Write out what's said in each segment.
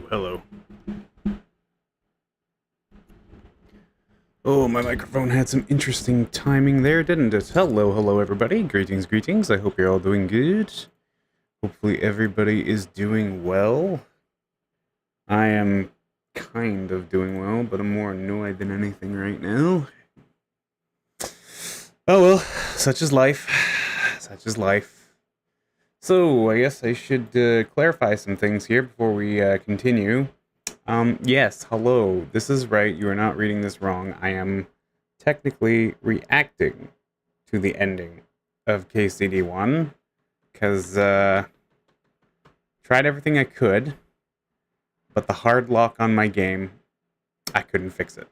Hello. Oh, my microphone had some interesting timing there, didn't it? Hello, everybody. Greetings. I hope you're all doing good. Hopefully everybody is doing well. I am kind of doing well, but I'm more annoyed than anything right now. Oh well, such is life. Such is life. So, I guess I should clarify some things here before we continue. Yes, hello. This is right. You are not reading this wrong. I am technically reacting to the ending of KCD1 because tried everything I could, but the hard lock on my game, I couldn't fix it.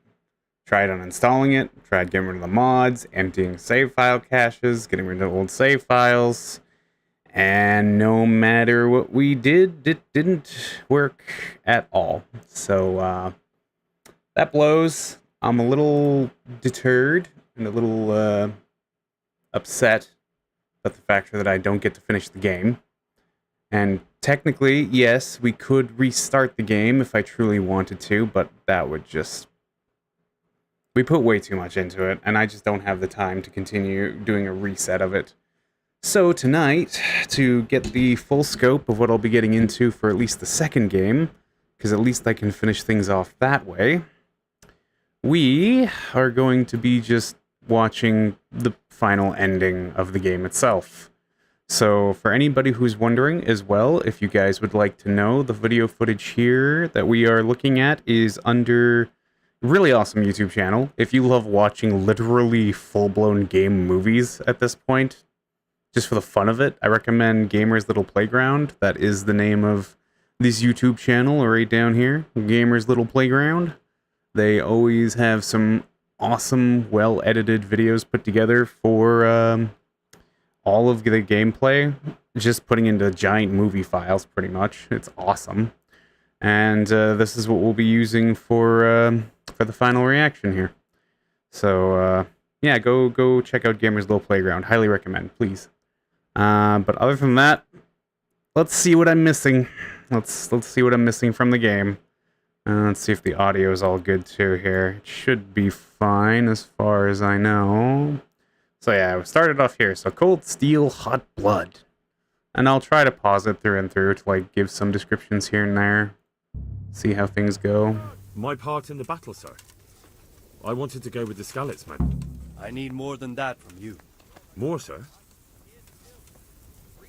Tried uninstalling it, tried getting rid of the mods, emptying save file caches, getting rid of old save files. And no matter what we did, it didn't work at all. So, that blows. I'm a little deterred and a little upset at the fact that I don't get to finish the game. And technically, yes, we could restart the game if I truly wanted to, but that would just... We put way too much into it, and I just don't have the time to continue doing a reset of it. So tonight, to get the full scope of what I'll be getting into for at least the second game, because at least I can finish things off that way, we are going to be just watching the final ending of the game itself. So for anybody who's wondering as well, if you guys would like to know, the video footage here that we are looking at is under a really awesome YouTube channel. If you love watching literally full-blown game movies at this point, just for the fun of it, I recommend Gamer's Little Playground. That is the name of this YouTube channel right down here, Gamer's Little Playground. They always have some awesome, well-edited videos put together for all of the gameplay, just putting into giant movie files, pretty much. It's awesome. And this is what we'll be using for the final reaction here. So, yeah, go check out Gamer's Little Playground. Highly recommend, please. But other than that, let's see what I'm missing. Let's see what I'm missing from the game. Let's see if the audio is all good too here. It should be fine as far as I know. So yeah, we started off here. So Cold Steel, Hot Blood. And I'll try to pause it through and through to like give some descriptions here and there. See how things go. My part in the battle, sir. I wanted to go with the Skalitz men. I need more than that from you. More, sir?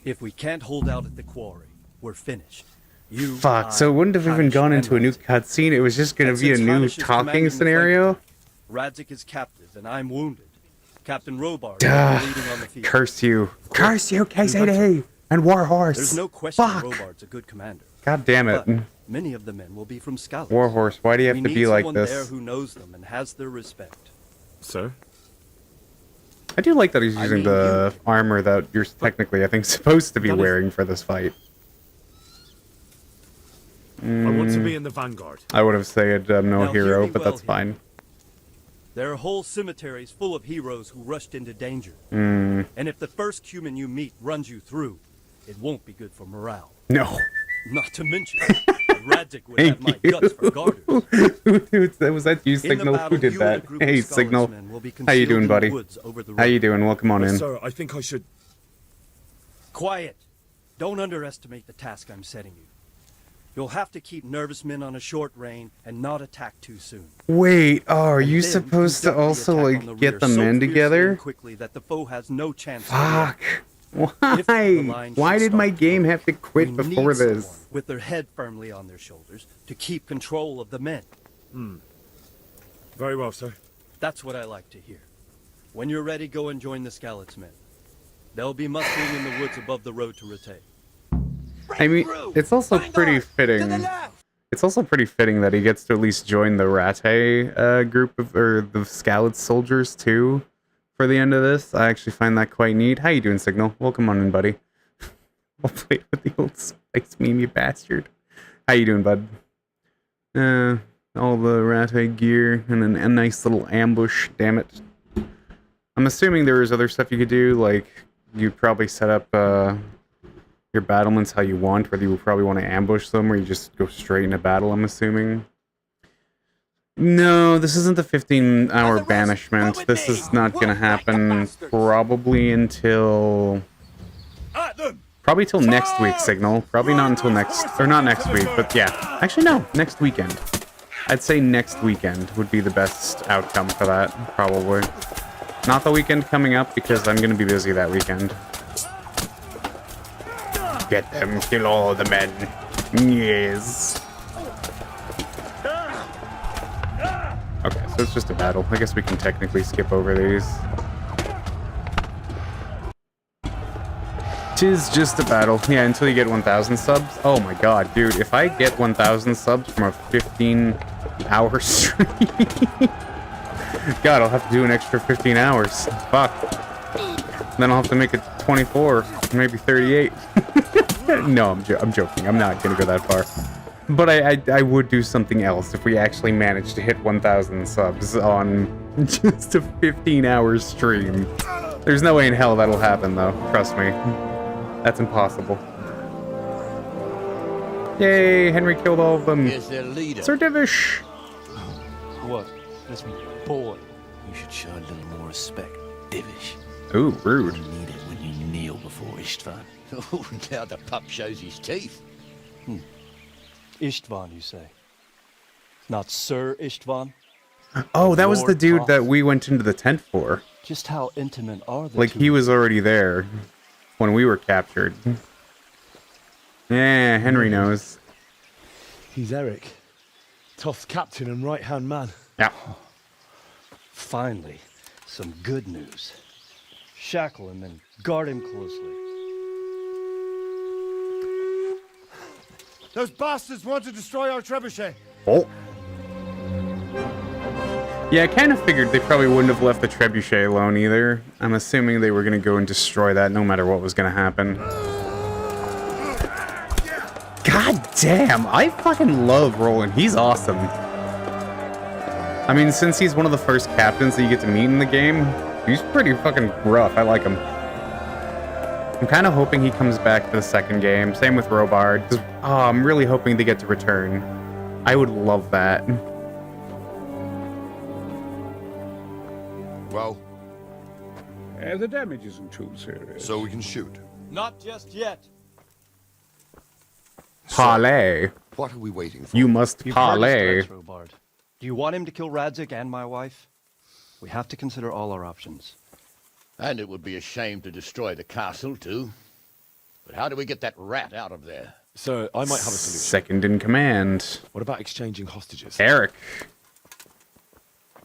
If we can't hold out at the quarry, we're finished. You, Fuck, so it wouldn't have even gone into a new cutscene. It was just going to be a new talking scenario? Radzik is captive, and I'm wounded. Captain Robar is leading on the field. Curse you. Curse you, KCD! And Warhorse! There's no question Fuck. Robar's a good commander. God damn it. But many of the men will be from Skalitz. Warhorse, why do you have to be like We need someone there this? who knows them and has their respect. Sir? I do like that he's using the armor that you're technically, I think, supposed to be wearing for this fight. I want to be in the vanguard. I would have said I'm no Now, hear hero, me but well that's here. fine. There are whole cemeteries full of heroes who rushed into danger. Mm. And if the first human you meet runs you through, it won't be good for morale. No. Not to mention, Radzik would have my guts for garters. Was that you, Signal? Who did that? Hey, Signal. How you doing, buddy? How you doing? Welcome on in. Sir, I think I should... Quiet. Don't underestimate the task I'm setting you. You'll have to keep nervous men on a short rein and not attack too soon. Wait, oh, are And you then supposed to conduct the also, attack like, on the get rear the so men fiercely together? and quickly that the foe has no chance to Fuck. react. Why? Why did my game have to quit We before need someone this? with their head firmly on their shoulders to keep control of the men. Very well, sir. That's what I like to hear. When you're ready, go and join the Skalitz men. They'll be mustering in the woods above the road to Rete. I mean, it's also pretty fitting. It's also pretty fitting that he gets to at least join the Rate group of, or the Skalitz soldiers too, for the end of this. I actually find that quite neat. How you doing, Signal? Welcome on in, buddy. We'll play with the old spice meme, you bastard. How you doing, bud? All the Rate gear and a nice little ambush. Damn it. I'm assuming there was other stuff you could do, like you'd probably set up your battlements how you want, whether you probably want to ambush them or you just go straight into battle, I'm assuming. No, this isn't the 15-hour banishment. This is not going to happen probably until... Probably till next week, Signal. Probably not until next... Or not next week, but yeah. Actually, no. Next weekend. I'd say next weekend would be the best outcome for that, probably. Not the weekend coming up, because I'm going to be busy that weekend. Get them, kill all the men. Yes. Okay, so it's just a battle. I guess we can technically skip over these. Tis just a battle. Yeah, until you get 1,000 subs. Oh my god, dude. If I get 1,000 subs from a 15-hour stream... God, I'll have to do an extra 15 hours. Fuck. Then I'll have to make it 24, maybe 38. No, I'm joking. I'm not gonna go that far. But I would do something else if we actually managed to hit 1,000 subs on just a 15-hour stream. There's no way in hell that'll happen, though. Trust me. That's impossible. Yay, Henry killed all of them. Here's their leader. Sir Divish! What? This boy. You should show a little more respect, Divish. Ooh, rude. You need it when you kneel before Istvan. Oh, now the pup shows his teeth. Istvan, you say? Not Sir Istvan? Oh, that was the Lord dude Toth. that we went into the tent for. Just how intimate are the Like, two? he was already there when we were captured. Yeah, Henry knows. He's Eric, Toth's captain and right-hand man. Yeah. Finally, some good news. Shackle him and guard him closely. Those bastards want to destroy our trebuchet. Oh. Yeah, I kind of figured they probably wouldn't have left the trebuchet alone either. I'm assuming they were going to go and destroy that no matter what was going to happen. God damn, I fucking love Roland. He's awesome. I mean, since he's one of the first captains that you get to meet in the game, he's pretty fucking rough. I like him. I'm kind of hoping he comes back for the second game. Same with Robard. Oh, I'm really hoping they get to return. I would love that. Well, The damage isn't too serious. so we can shoot. Not just yet. Parlay. What are we waiting for? You must You've heard parlay. his threats, Robard. Do you want him to kill Radzik and my wife? We have to consider all our options. And it would be a shame to destroy the castle, too. But how do we get that rat out of there? So, I might have a solution. Second in command. What about exchanging hostages? Eric.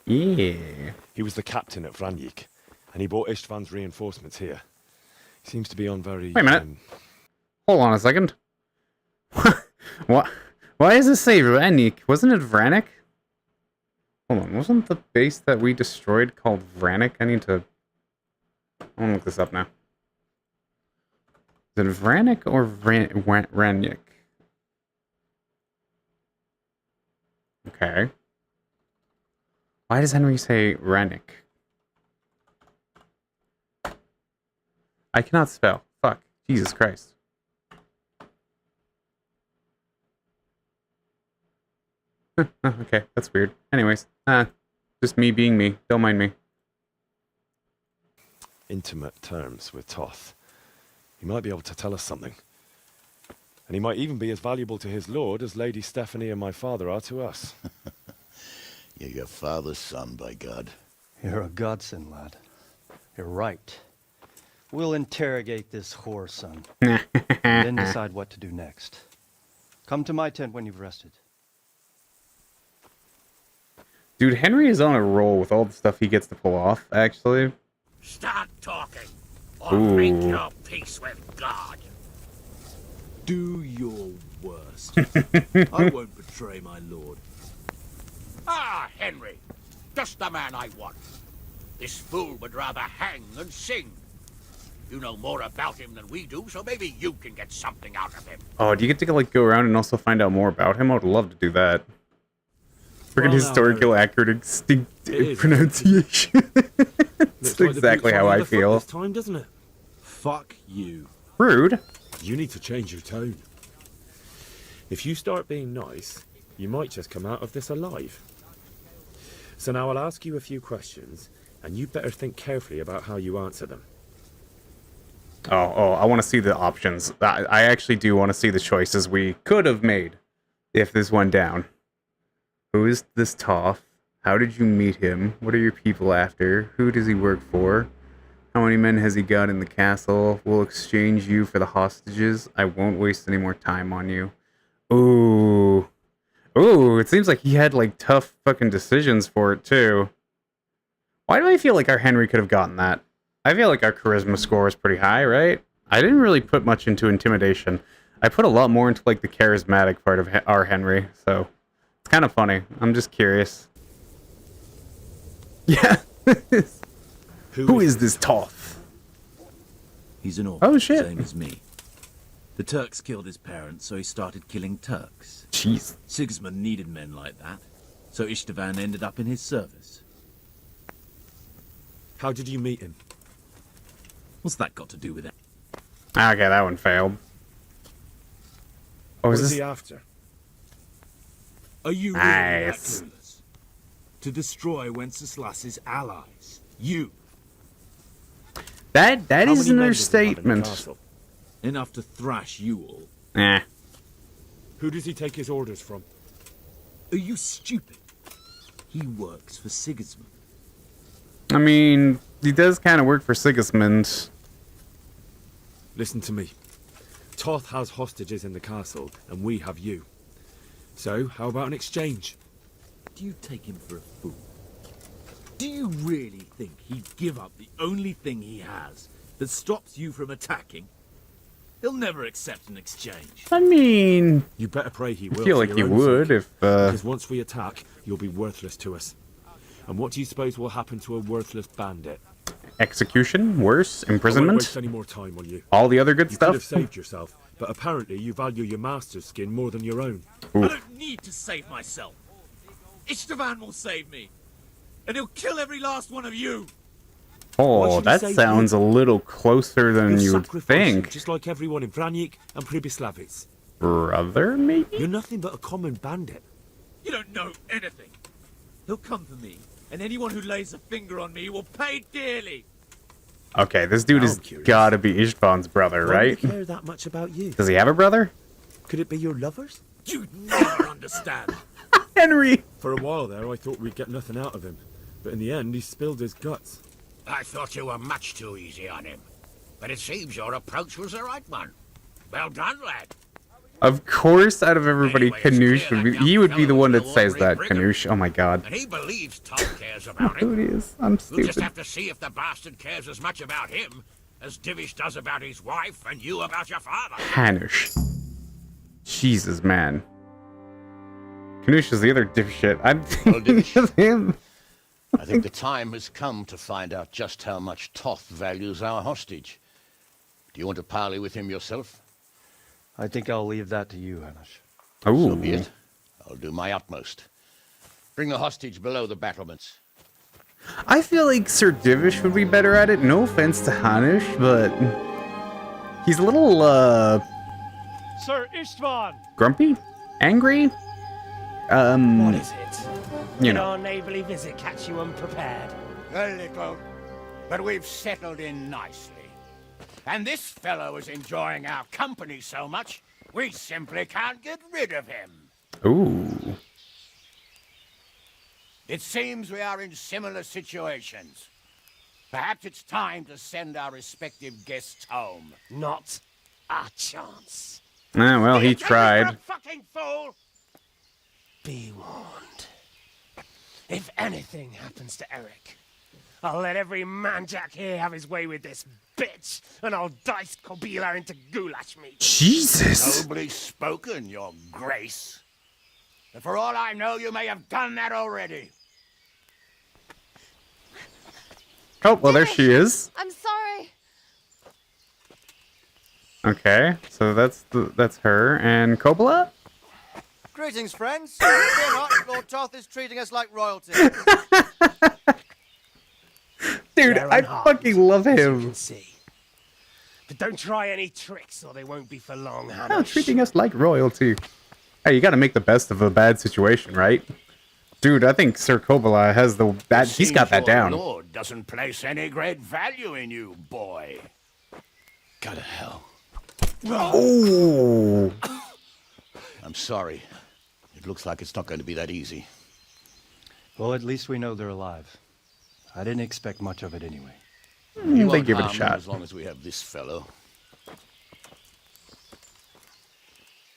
Yeah. He was the captain at Vranjik, and he brought Istvan's reinforcements here. He seems to be on very... Wait a minute. Hold on a second. What? Why does it say Vranik? Wasn't it Vranik? Hold on. Wasn't the base that we destroyed called Vranik? I need to... I want to look this up now. Is it Vranik or Vranik? Okay. Why does Henry say Vranik? I cannot spell. Fuck. Jesus Christ. Okay, that's weird. Anyways, just me being me. Don't mind me. Intimate terms with Toth. He might be able to tell us something. And he might even be as valuable to his lord as Lady Stephanie and my father are to us. You're your father's son, by God. You're a godsend, lad. You're right. We'll interrogate this whore, son. And then decide what to do next. Come to my tent when you've rested. Dude, Henry is on a roll with all the stuff he gets to pull off, actually. Start talking, or Ooh. make your peace with God. Do your worst. I won't betray my lord. Ah, Henry, just the man I want. This fool would rather hang than sing. You know more about him than we do, so maybe you can get something out of him. Oh, do you get to like go around and also find out more about him? I would love to do that. Freaking Well, historical, accurate, extinct pronunciation. That's Looks like the exactly boot's how on the I other foot feel. This time, doesn't it? Fuck you. Rude. You need to change your tone. If you start being nice, you might just come out of this alive. So now I'll ask you a few questions, and you better think carefully about how you answer them. I want to see the options. I actually do want to see the choices we could have made if this went down. Who is this Toth? How did you meet him? What are your people after? Who does he work for? How many men has he got in the castle? We'll exchange you for the hostages. I won't waste any more time on you. Ooh. Ooh, it seems like he had, like, tough fucking decisions for it, too. Why do I feel like our Henry could have gotten that? I feel like our charisma score is pretty high, right? I didn't really put much into intimidation. I put a lot more into, like, the charismatic part of our Henry, so it's kind of funny. I'm just curious. Yeah. Who is this Toth? He's an orc, Oh, shit. same as me. The Turks killed his parents, so he started killing Turks. Jeez. Sigismund needed men like that, so Istvan ended up in his service. How did you meet him? What's that got to do with it? Okay, that one failed. Oh, What is is this? he after? Are you really that Nice. clueless? To destroy Wenceslas's allies. You. That How is many an men does he have in the understatement. castle? Enough to thrash you all. Eh. Who does he take his orders from? Are you stupid? He works for Sigismund. I mean, he does kind of work for Sigismund. Listen to me. Toth has hostages in the castle, and we have you. So, how about an exchange? Do you take him for a fool? Do you really think he'd give up the only thing he has that stops you from attacking? He'll never accept an exchange. I mean, You better pray he will. I feel for like your he own would sake. if, Because once we attack, you'll be worthless to us. And what do you suppose will happen to a worthless bandit? execution, worse, I won't imprisonment, waste any more time on you. all the other good You could have stuff. saved yourself, but apparently you value your master's skin more than your own. I don't need to save myself. Istvan will save me. And he'll kill every last one of you. Why Oh, should he that save sounds a little closer than You're you would sacrificing, think. just like everyone in Vranic and Pribislavic. Brother, maybe? You're nothing but a common bandit. You don't know anything. He'll come for me, and anyone who lays a finger on me will pay dearly. Okay, this dude Now has I'm curious. gotta be Istvan's brother, Why right? do they care that much about you? Does he have a brother? Could it be your lovers? You'd never understand. Henry! For a while there, I thought we'd get nothing out of him. But in the end, he spilled his guts. I thought you were much too easy on him. But it seems your approach was the right one. Well done, lad. Of course, out of everybody, Anyway, it's Kanoosh clear would that be. He would be the young one that fellow's says no that, ordinary Kanoosh. Oh my god. And he believes Tom cares about Who him. it is? I'm We'll just stupid. have to see if the bastard cares as much about him as Divish does about his wife and you about your father. Kanoosh. Jesus, man. Kanoosh is the other dipshit. I'm thinking Divish. of him. I think the time has come to find out just how much Toth values our hostage. Do you want to parley with him yourself? I think I'll leave that to you, Hanish. Ooh. So be it. I'll do my utmost. Bring the hostage below the battlements. I feel like Sir Divish would be better at it. No offense to Hanish, but he's a little Sir Istvan! grumpy, angry. What is it? You Did know. our neighborly visit catch you unprepared? A little. But we've settled in nicely. And this fellow is enjoying our company so much, we simply can't get rid of him. Ooh. It seems we are in similar situations. Perhaps it's time to send our respective guests home. Not a chance. Ah, well, he You take me for a tried. fucking fool! Be warned. If anything happens to Eric, I'll let every manjack here have his way with this bitch, and I'll dice Kobila into goulash meat. Jesus. Nobly spoken, your grace. And for all I know, you may have done that already. Oh, well, there she is. I'm sorry. Okay, so that's her and Coppola. Greetings, friends. Fear not, Lord Toth is treating us like royalty. Dude, Fair I and hard, fucking love as you him. can see. But don't try any tricks or they won't be for long, Oh, Hannah. treating us like royalty. Hey, you gotta make the best of a bad situation, right? Dude, I think Sir Kovala has he's got that down. Lord doesn't place any great value in you, boy. Go to hell. Oh! I'm sorry. It looks like it's not going to be that easy. Well, at least we know they're alive. I didn't expect much of it anyway. You They won't give it a harm them shot. as long as we have this fellow.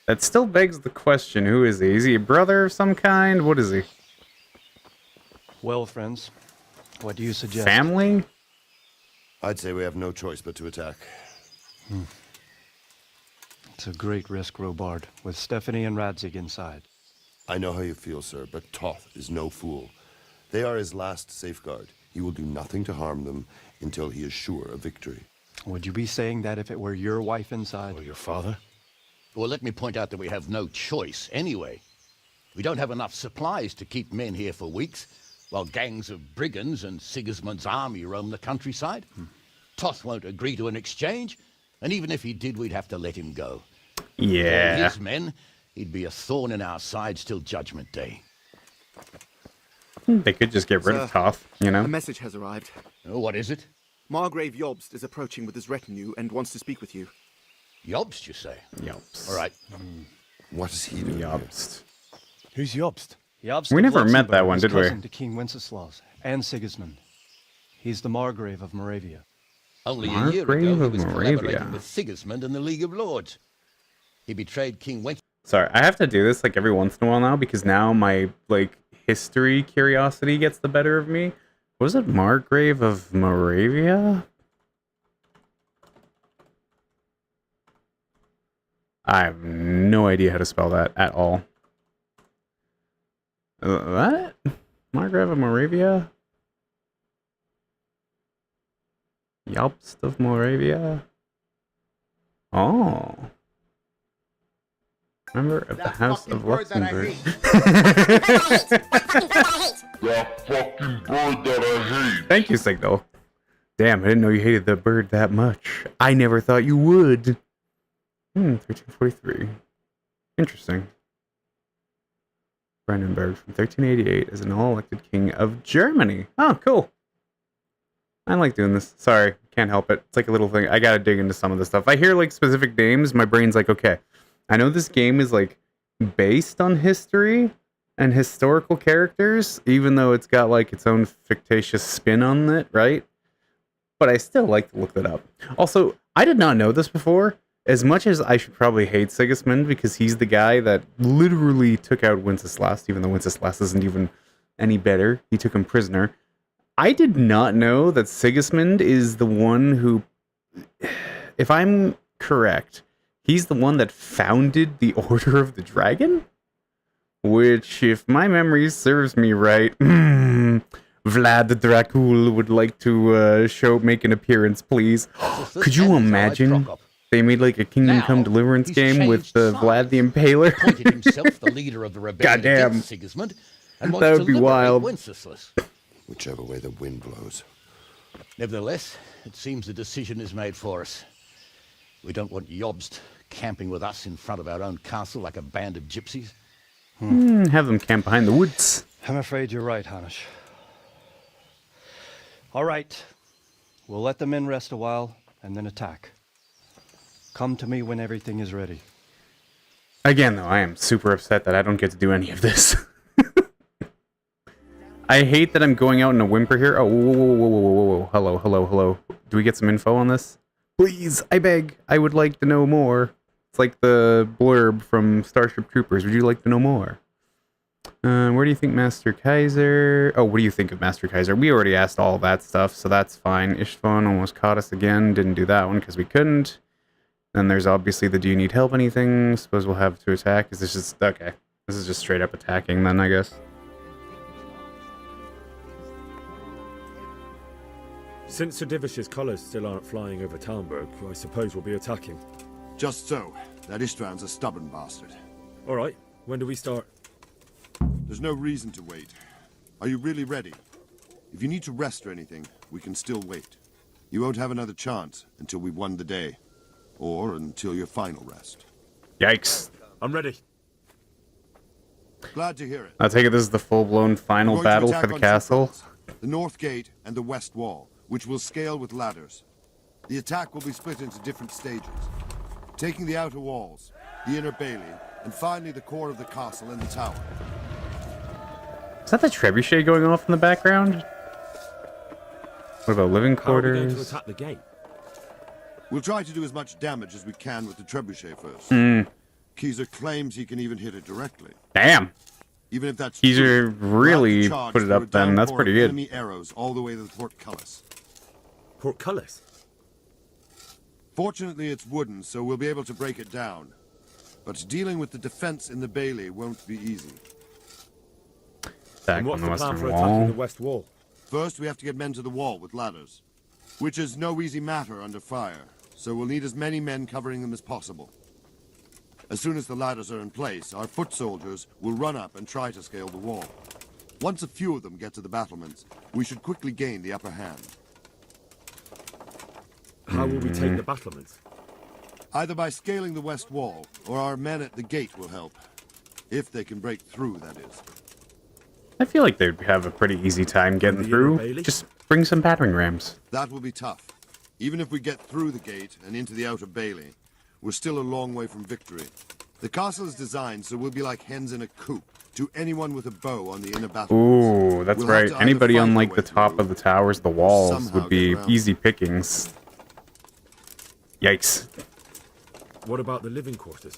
That still begs the question, who is he? Is he a brother of some kind? What is he? Well, friends, what do you suggest? Family? I'd say we have no choice but to attack. It's a great risk, Robard, with Stephanie and Radzig inside. I know how you feel, sir, but Toth is no fool. They are his last safeguard. He will do nothing to harm them until he is sure of victory. Would you be saying that if it were your wife inside? Or your father? Well, let me point out that we have no choice anyway. We don't have enough supplies to keep men here for weeks, while gangs of brigands and Sigismund's army roam the countryside. Toth won't agree to an exchange, and even if he did, we'd have to let him go. With all Yeah. his men, he'd be a thorn in our sides till Judgment Day. They could just get rid of Sir, Toth, you know? A message has arrived. Oh, what is it? Margrave Jobst is approaching with his retinue and wants to speak with you. Jobst, you say? Jobst. All right. What is he doing? Jobst. Who's Jobst? Jobst We of never met Luxembourg that one, was did we? cousin to King Wenceslaus and Sigismund. He's the Margrave of Moravia. Only a year Margrave ago, he of was Moravia. collaborating with Sigismund and the League of Lords. He betrayed King Wenceslas. Sorry, I have to do this like every once in a while now because now my like history curiosity gets the better of me. Was it Margrave of Moravia? I have no idea how to spell that at all. What? Margrave of Moravia? Jobst of Moravia? Oh. Member of the House of Luxembourg. That fucking bird that I hate. Thank you, Signal. Damn, I didn't know you hated the bird that much. I never thought you would. 1343. Interesting. Brandenburg from 1388 as an all-elected king of Germany. Oh, cool. I like doing this. Sorry, can't help it. It's like a little thing. I gotta dig into some of this stuff. I hear like specific names, my brain's like, okay, I know this game is like based on history and historical characters, even though it's got like its own fictitious spin on it, right? But I still like to look that up. Also, I did not know this before. As much as I should probably hate Sigismund because he's the guy that literally took out Wenceslas, even though Wenceslas isn't even any better. He took him prisoner. I did not know that Sigismund is the one who, if I'm correct, he's the one that founded the Order of the Dragon? Which, if my memory serves me right, Vlad the Dracul would like to make an appearance, please. Could you imagine? They made like a Kingdom Come Deliverance game with Vlad the Impaler. Appointed himself the leader of the rebellion Goddamn. against Sigismund, and That wants would to be liberate wild. Wenceslas. Whichever way the wind blows. Nevertheless, it seems the decision is made for us. We don't want Jobst camping with us in front of our own castle like a band of gypsies. Have them camp behind the woods. I'm afraid you're right, Hanish. All right. We'll let the men rest a while and then attack. Come to me when everything is ready. Again, though, I am super upset that I don't get to do any of this. I hate that I'm going out in a whimper here. Oh, whoa. Hello. Do we get some info on this? Please, I beg. I would like to know more. It's like the blurb from Starship Troopers. Would you like to know more? Where do you think Master Kaiser... Oh, what do you think of Master Kaiser? We already asked all that stuff, so that's fine. Istvan almost caught us again. Didn't do that one because we couldn't. Then there's obviously the do you need help anything? Suppose we'll have to attack. Is this just... Okay. This is just straight up attacking then, I guess. Since Sir Divish's colours still aren't flying over Talmberg, I suppose we'll be attacking. Just so. That Istvan's a stubborn bastard. All right. When do we start? There's no reason to wait. Are you really ready? If you need to rest or anything, we can still wait. You won't have another chance until we've won the day. Or until your final rest. Yikes. I'm ready. Glad to hear it. I take it this is the full-blown final battle for the castle. The north gate and the west wall, which will scale with ladders. The attack will be split into different stages. Taking the outer walls, the inner bailey, and finally the core of the castle and the tower. Is that the trebuchet going off in the background? What about living How are we going to quarters? attack the gate? We'll try to do as much damage as we can with the trebuchet first. Keezer claims he can even hit it directly. Damn. Even if that's Keezer true, really we'll have to put it charge up through a then. That's downpour pretty of good. enemy arrows all the way to the portcullis. Portcullis? Fortunately, it's wooden, so we'll be able to break it down. But dealing with the defense in the bailey won't be easy. Back And on what's the the plan western for attacking wall. the west wall? First, we have to get men to the wall with ladders, which is no easy matter under fire, so we'll need as many men covering them as possible. As soon as the ladders are in place, our foot soldiers will run up and try to scale the wall. Once a few of them get to the battlements, we should quickly gain the upper hand. How will we take the battlements? Either by scaling the west wall, or our men at the gate will help. If they can break through, that is. I feel like they'd have a pretty easy time getting through. Just bring some battering rams. That will be tough. Even if we get through the gate and into the outer bailey, we're still a long way from victory. The castle is designed so we'll be like hens in a coop to anyone with a bow on the inner battle. Ooh, that's right. Anybody on like the top of the towers, the walls, would be easy pickings. Yikes. What about the living quarters?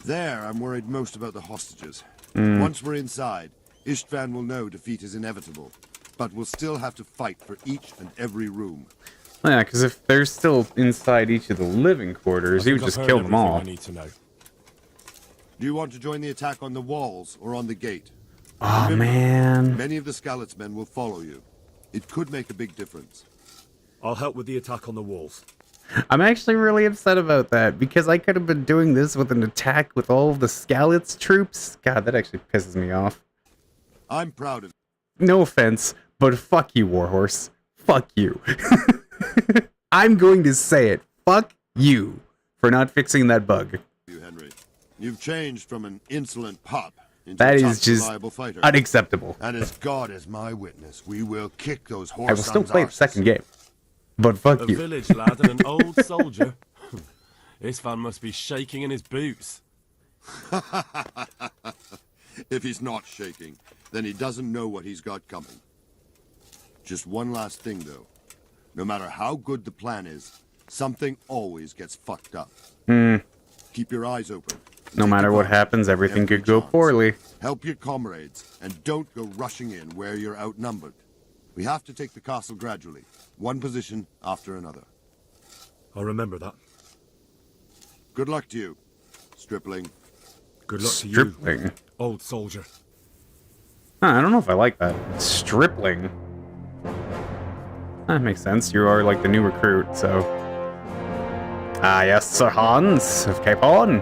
There, I'm worried most about the hostages. Mm. Once we're inside, Istvan will know defeat is inevitable, but we'll still have to fight for each and every room. Yeah, because if they're still inside each of the living quarters, he would just kill them all. I need to know. Do you want to join the attack on the walls or on the gate? Oh, Remember, man. Many of the Skalitz men will follow you. It could make a big difference. I'll help with the attack on the walls. I'm actually really upset about that, because I could have been doing this with an attack with all of the Skalitz troops. God, that actually pisses me off. I'm proud of No offense, but fuck you, Warhorse. Fuck you. I'm going to say it. Fuck you for not fixing that bug. you, Henry. You've changed from an insolent pup into That a is tough, just reliable fighter. unacceptable. And as God is my witness, we will kick those I will still whoresons' play the arses. second game. But fuck A you. village lad and an old soldier. This fan must be shaking in his boots. If he's not shaking, then he doesn't know what he's got coming. Just one last thing, though. No matter how good the plan is, something always gets fucked up. Keep your eyes open. No matter what happens, everything could go poorly. Help your comrades, and don't go rushing in where you're outnumbered. We have to take the castle gradually, one position after another. I'll remember that. Good luck to you, stripling. Good luck to you, Stripling. old soldier. Huh, I don't know if I like that. Stripling. That makes sense. You are like the new recruit, so. Ah, yes, Sir Hans of Cape Horn.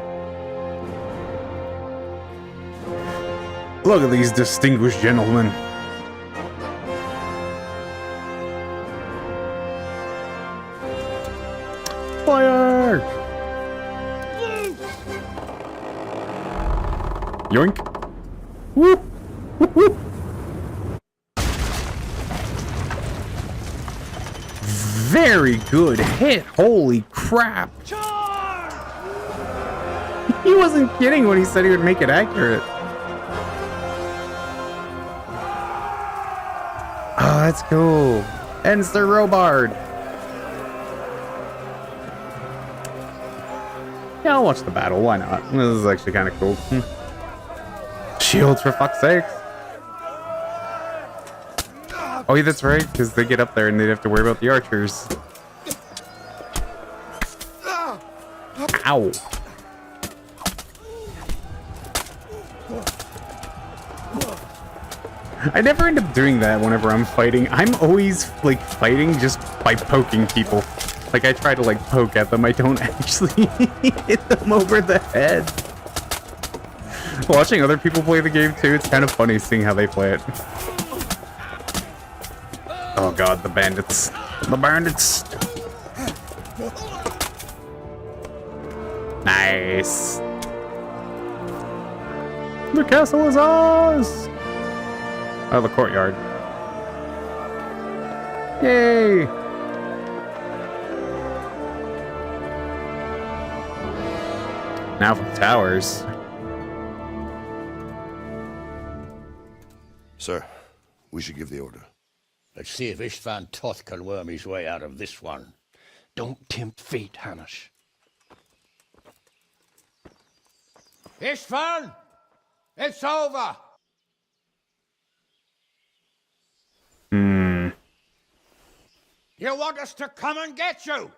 Look at these distinguished gentlemen. Fire! Yoink. Whoop! Whoop, whoop. Very good hit. Holy crap. He wasn't kidding when he said he would make it accurate. Oh, that's cool. And Sir Robard. Yeah, I'll watch the battle. Why not? This is actually kind of cool. Shields, for fuck's sake. Oh, yeah, that's right, because they get up there and they'd have to worry about the archers. Ow. I never end up doing that whenever I'm fighting. I'm always, like, fighting just by poking people. Like, I try to, like, poke at them. I don't actually hit them over the head. Watching other people play the game, too, it's kind of funny seeing how they play it. Oh god, the bandits. The bandits. Nice. The castle is ours. Oh, the courtyard. Yay. Now for the towers. Sir, we should give the order. Let's see if Istvan Toth can worm his way out of this one. Don't tempt fate, Hanush. Istvan! It's over! You want us to come and get you?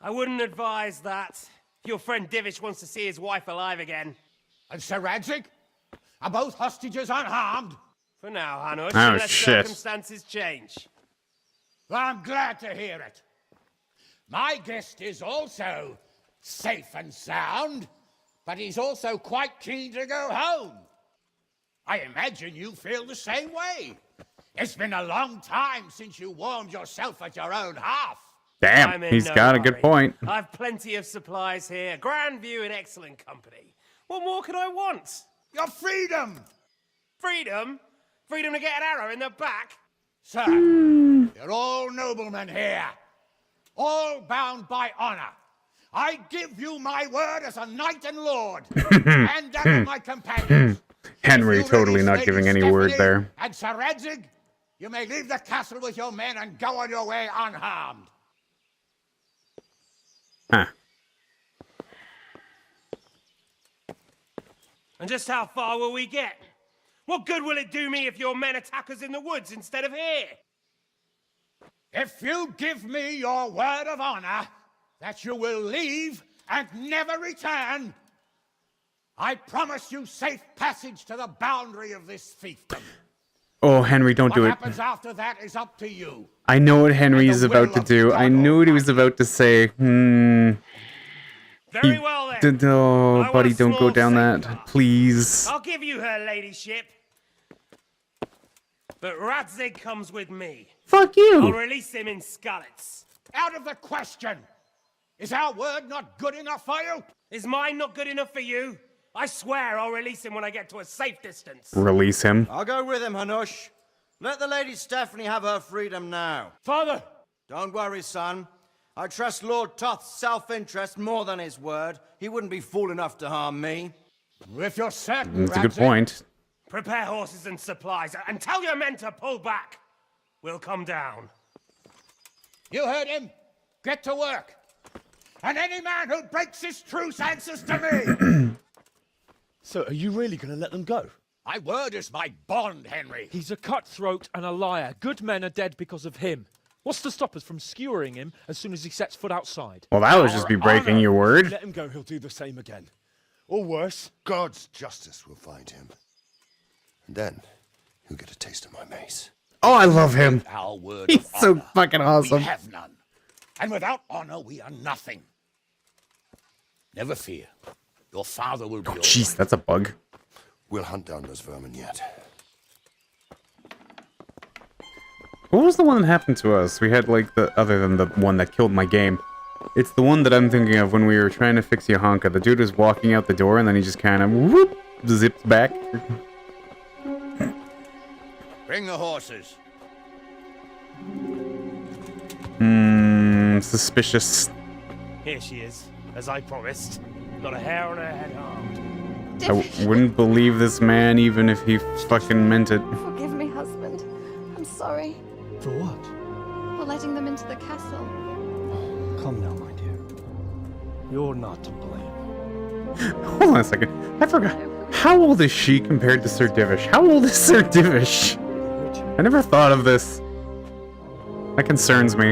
I wouldn't advise that. Your friend Divish wants to see his wife alive again. And Sir Radzik? Are both hostages unharmed? For now, Hanush, Oh, unless shit. circumstances change. Well, I'm glad to hear it. My guest is also safe and sound, but he's also quite keen to go home. I imagine you feel the same way. It's been a long time since you warmed yourself at your own hearth. Damn, he's got a good point. I've plenty of supplies here. Grand view and excellent company. What more could I want? Your freedom! Freedom? Freedom to get an arrow in the back? Sir, you're all noblemen here. All bound by honor. I give you my word as a knight and lord. And that of my companions. Henry totally not giving any word there. And Sir Radzig, you may leave the castle with your men and go on your way unharmed. Huh. And just how far will we get? What good will it do me if your men attack us in the woods instead of here? If you give me your word of honor that you will leave and never return, I promise you safe passage to the boundary of this fiefdom. Oh, Henry, don't do What it. happens after that is up to you. I know what Henry is about to do. I knew what he was about to say. Very well then. Oh, I buddy, want a don't go small down safe that. Please. I'll give you her ladyship. But Radzig comes with me. Fuck I'll you. release him in Skalitz. Out of the question. Is our word not good enough for you? Is mine not good enough for you? I swear I'll release him when I get to a safe distance. Release him. I'll go with him, Hanush. Let the Lady Stephanie have her freedom now. Father! Don't worry, son. I trust Lord Toth's self-interest more than his word. He wouldn't be fool enough to harm me. If you're certain, That's a good Radzig, point. Prepare horses and supplies, and tell your men to pull back. We'll come down. You heard him. Get to work. And any man who breaks this truce answers to me. So, are you really going to let them go? My word is my bond, Henry. He's a cutthroat and a liar. Good men are dead because of him. What's to stop us from skewering him as soon as he sets foot outside? Well, that would just be breaking your word. Let him go, he'll do the same again. Or worse. God's justice will find him. And then he'll get a taste of my mace. Oh, I love him. Our word He's of so honor. fucking awesome. We have none. And without honor, we are nothing. Never fear. Your father will be all Jeez, right. that's a bug. We'll hunt down those vermin yet. What was the one that happened to us? We had, like, the other than the one that killed my game. It's the one that I'm thinking of when we were trying to fix Yohanka. The dude was walking out the door, and then he just kind of, whoop, zipped back. Bring the horses. Suspicious. Here she is, as I promised. Not a hair on her head harmed. I wouldn't believe this man even if he fucking meant it. Forgive me, husband. I'm sorry. For what? For letting them into the castle. Come now, my dear. You're not to blame. Hold on a second. I forgot. How old is she compared to Sir Divish? How old is Sir Divish? I never thought of this. That concerns me.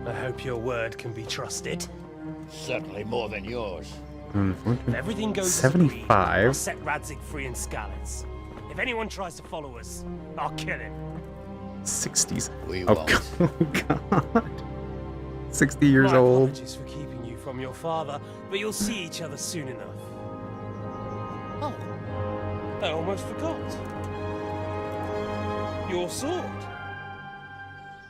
I hope your word can be trusted. Certainly more than yours. If everything goes as agreed, 75. I'll set Radzig free in Skalitz. If anyone tries to follow us, I'll kill him. 60s. We Oh, won't. God. 60 years My old. apologies for keeping you from your father, but you'll see each other soon enough. Oh, I almost forgot. Your sword?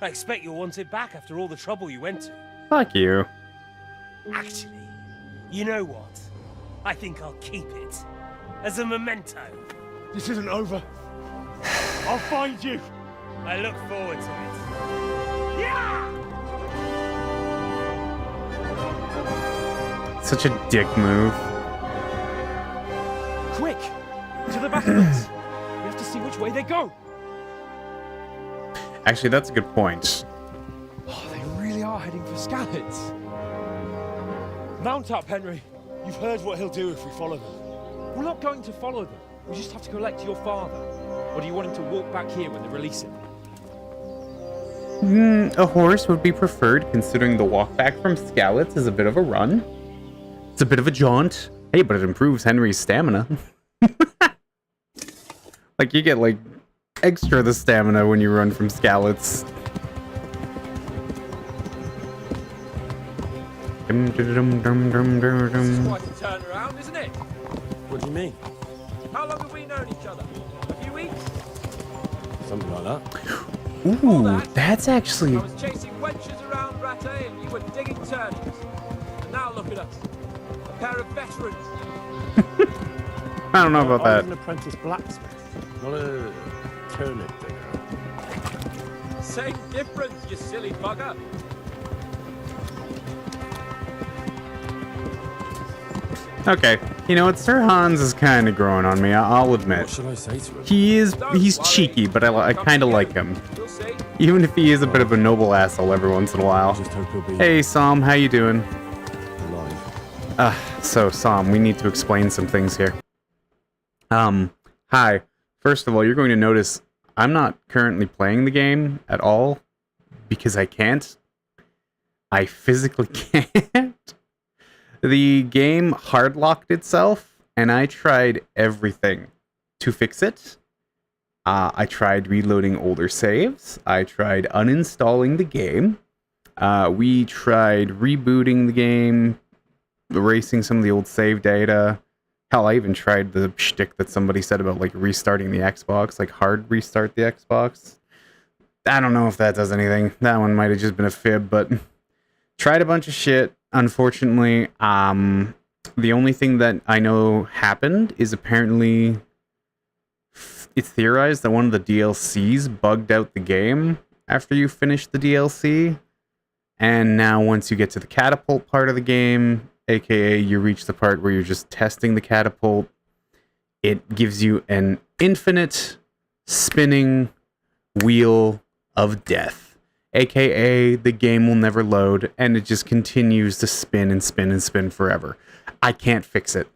I expect you'll want it back after all the trouble you went to. Fuck you. Actually, you know what? I think I'll keep it. As a memento. This isn't over. I'll find you. I look forward to it. Yeah! Such a dick move. Quick! To the battlements! We have to see which way they go! Actually, that's a good point. Oh, they really are heading for Scallops. Mount up, Henry. You've heard what he'll do if we follow them. We're not going to follow them. We just have to collect your father. Or do you want him to walk back here when they release him? A horse would be preferred, considering the walk back from Scallops is a bit of a run. It's a bit of a jaunt. Hey, but it improves Henry's stamina. Like, you get, like, extra the stamina when you run from Scallops. This is quite a turnaround, isn't it? What do you mean? How long have we known each other? A few weeks? Something like that. Ooh, that's actually... I was chasing wenches around Rattay and you were digging turnips. And now look at us. A pair of veterans. I don't know about I was that. an apprentice blacksmith, not a turnip digger. Same difference, you silly bugger. Okay, you know what? Sir Hans is kind of growing on me, I'll admit. What should I say to him? He's cheeky, but I kind of like him. Even if he is a bit of a noble asshole every once in a while. Just hope he'll be Hey, Sam, how you doing? alive. So, Sam, we need to explain some things here. Hi. First of all, you're going to notice I'm not currently playing the game at all because I can't. I physically can't. The game hard-locked itself, and I tried everything to fix it. I tried reloading older saves. I tried uninstalling the game. We tried rebooting the game, erasing some of the old save data. Hell, I even tried the shtick that somebody said about, like, restarting the Xbox, like, hard restart the Xbox. I don't know if that does anything. That one might have just been a fib, but tried a bunch of shit. Unfortunately, the only thing that I know happened is apparently it's theorized that one of the DLCs bugged out the game after you finish the DLC. And now once you get to the catapult part of the game, aka you reach the part where you're just testing the catapult, it gives you an infinite spinning wheel of death. AKA, the game will never load, and it just continues to spin and spin and spin forever. I can't fix it.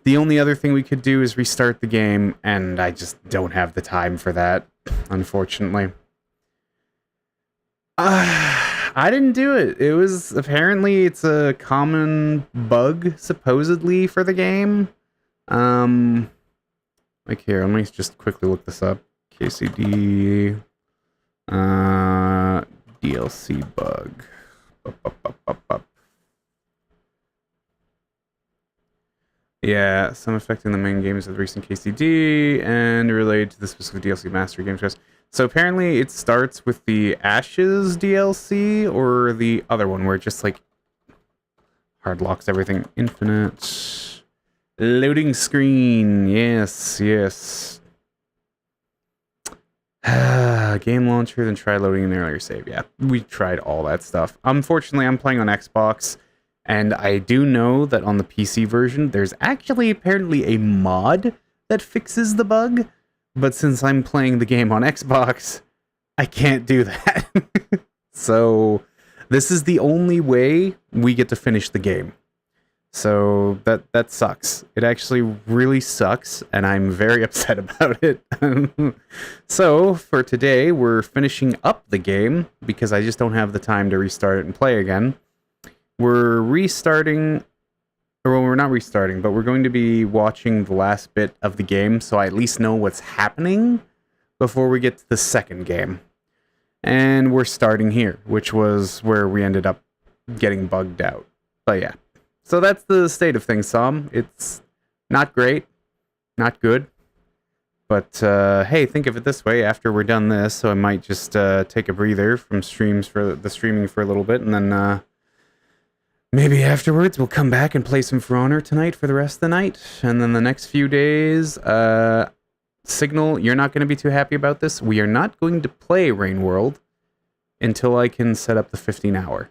The only other thing we could do is restart the game, and I just don't have the time for that, unfortunately. I didn't do it. It was, apparently, it's a common bug, supposedly, for the game. Like here, let me just quickly look this up. KCD... DLC bug. Yeah, some affecting the main games of the recent KCD and related to the specific DLC Master Games Quest. So apparently it starts with the Ashes DLC or the other one where it just like hard locks everything. Infinite loading screen. Yes, yes. Game launcher, then try loading an earlier save. Yeah, we tried all that stuff. Unfortunately, I'm playing on Xbox, and I do know that on the PC version, there's actually apparently a mod that fixes the bug, but since I'm playing the game on Xbox, I can't do that. So, this is the only way we get to finish the game. So that sucks. It actually really sucks, and I'm very upset about it. So for today, we're finishing up the game because I just don't have the time to restart it and play again. We're restarting, or well, we're not restarting, but we're going to be watching the last bit of the game so I at least know what's happening before we get to the second game. And we're starting here, which was where we ended up getting bugged out. But yeah. So that's the state of things, Sam. It's not great, not good, But hey, think of it this way: after we're done this, so I might just take a breather from streaming for a little bit, and then maybe afterwards we'll come back and play some For Honor tonight for the rest of the night, and then the next few days. Signal, you're not going to be too happy about this. We are not going to play Rain World until I can set up the 15-hour.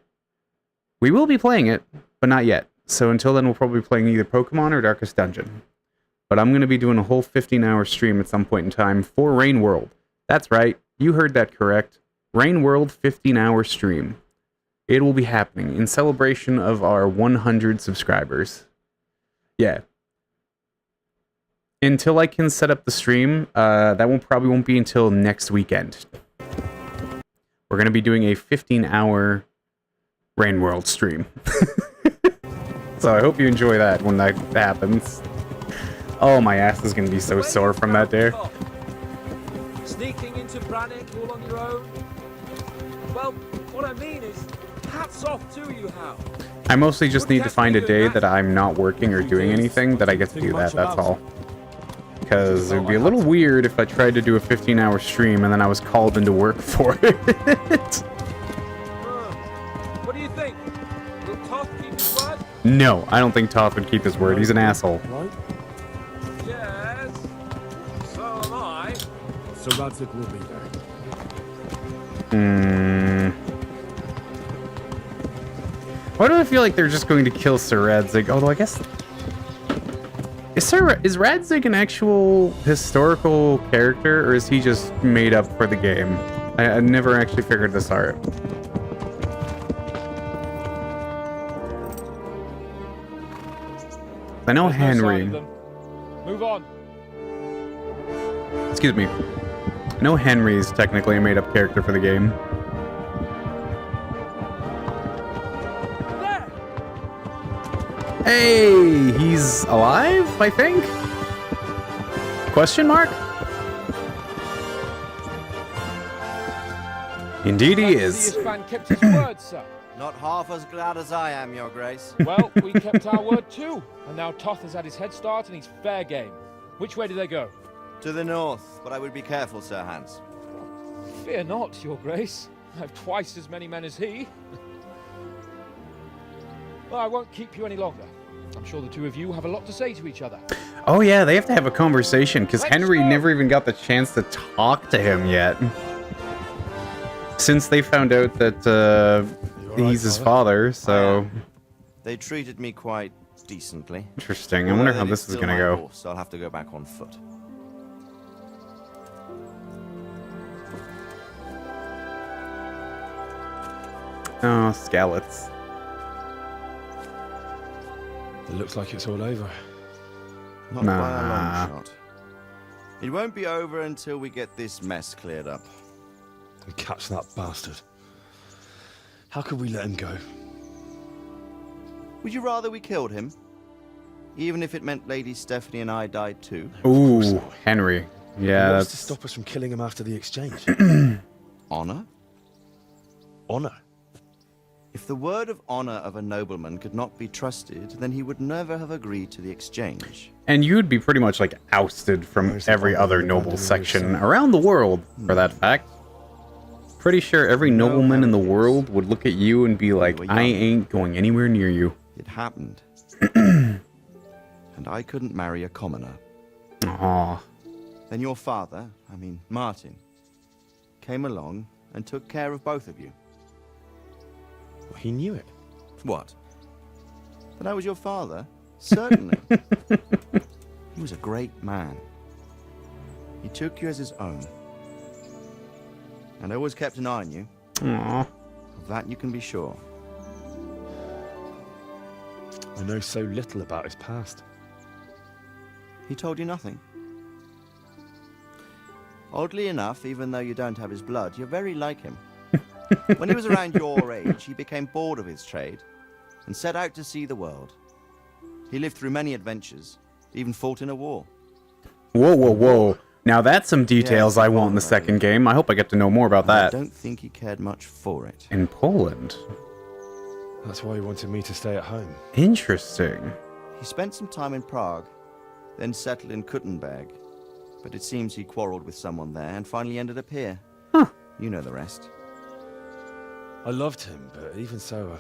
We will be playing it, but not yet. So until then, we'll probably be playing either Pokemon or Darkest Dungeon. But I'm going to be doing a whole 15-hour stream at some point in time for Rain World. That's right. You heard that correct. Rain World 15-hour stream. It will be happening in celebration of our 100 subscribers. Yeah. Until I can set up the stream, that probably won't be until next weekend. We're going to be doing a 15-hour Rain World stream. So I hope you enjoy that when that happens. Oh, my ass is going to be so sore from that day. Sneaking into Brannick all on your own? Well, what I mean is, hats off to you, Hal. I mostly just need to find a day that I'm not working or doing anything that I get to do that, that's all. Because it would be a little weird if I tried to do a 15-hour stream and then I was called into work for it. What do you think? Will Toth keep his word? No, I don't think Toth would keep his word. He's an asshole. Yes, so am I. So Radzik will be there. Why do I feel like they're just going to kill Sir Radzig? Although I guess... Is Radzig an actual historical character, or is he just made up for the game? I never actually figured this out. I know Henry. Move on. Excuse me. I know Henry's technically a made-up character for the game. Hey, he's alive, I think? Question mark? Indeed he is. This man kept his word, sir. Not half as glad as I am, Your Grace. Well, we kept our word too. And now Toth has had his head start and he's fair game. Which way do they go? To the north, but I would be careful, Sir Hans. Fear not, Your Grace. I have twice as many men as he. Well, I won't keep you any longer. I'm sure the two of you have a lot to say to each other. Oh yeah, they have to have a conversation, because Henry never even got the chance to talk to him yet. Since they found out that he's his father, so... They treated me quite decently. Interesting. I wonder how this is gonna go. So I'll have to go back on foot. Oh, Scallots. It looks like it's all over. Not by a long shot. It won't be over until we get this mess cleared up. And catch that bastard. How could we let him go? Would you rather we killed him? Even if it meant Lady Stephanie and I died too? Ooh, Henry. Yeah, What's that's... to stop us from killing him after the exchange? Honor? Honor? If the word of honor of a nobleman could not be trusted, then he would never have agreed to the exchange. And you'd be pretty much like ousted from every other noble section around the world, for that fact. Pretty sure every nobleman in the world would look at you and be like, I ain't going anywhere near you. It happened. And I couldn't marry a commoner. Aww. Then your father, Martin, came along and took care of both of you. Well, he knew it. What? That I was your father? Certainly. He was a great man. He took you as his own. And always kept an eye on you. Aww. Of that you can be sure. I know so little about his past. He told you nothing? Oddly enough, even though you don't have his blood, you're very like him. When he was around your age, he became bored of his trade and set out to see the world. He lived through many adventures, even fought in a war. Whoa, whoa, whoa. Now that's some details I want in the second game. I hope I get to know more about that. I don't think he cared much for it. In Poland? That's why he wanted me to stay at home. Interesting. He spent some time in Prague, then settled in Kuttenberg. But it seems he quarreled with someone there and finally ended up here. You know the rest. I loved him, but even so,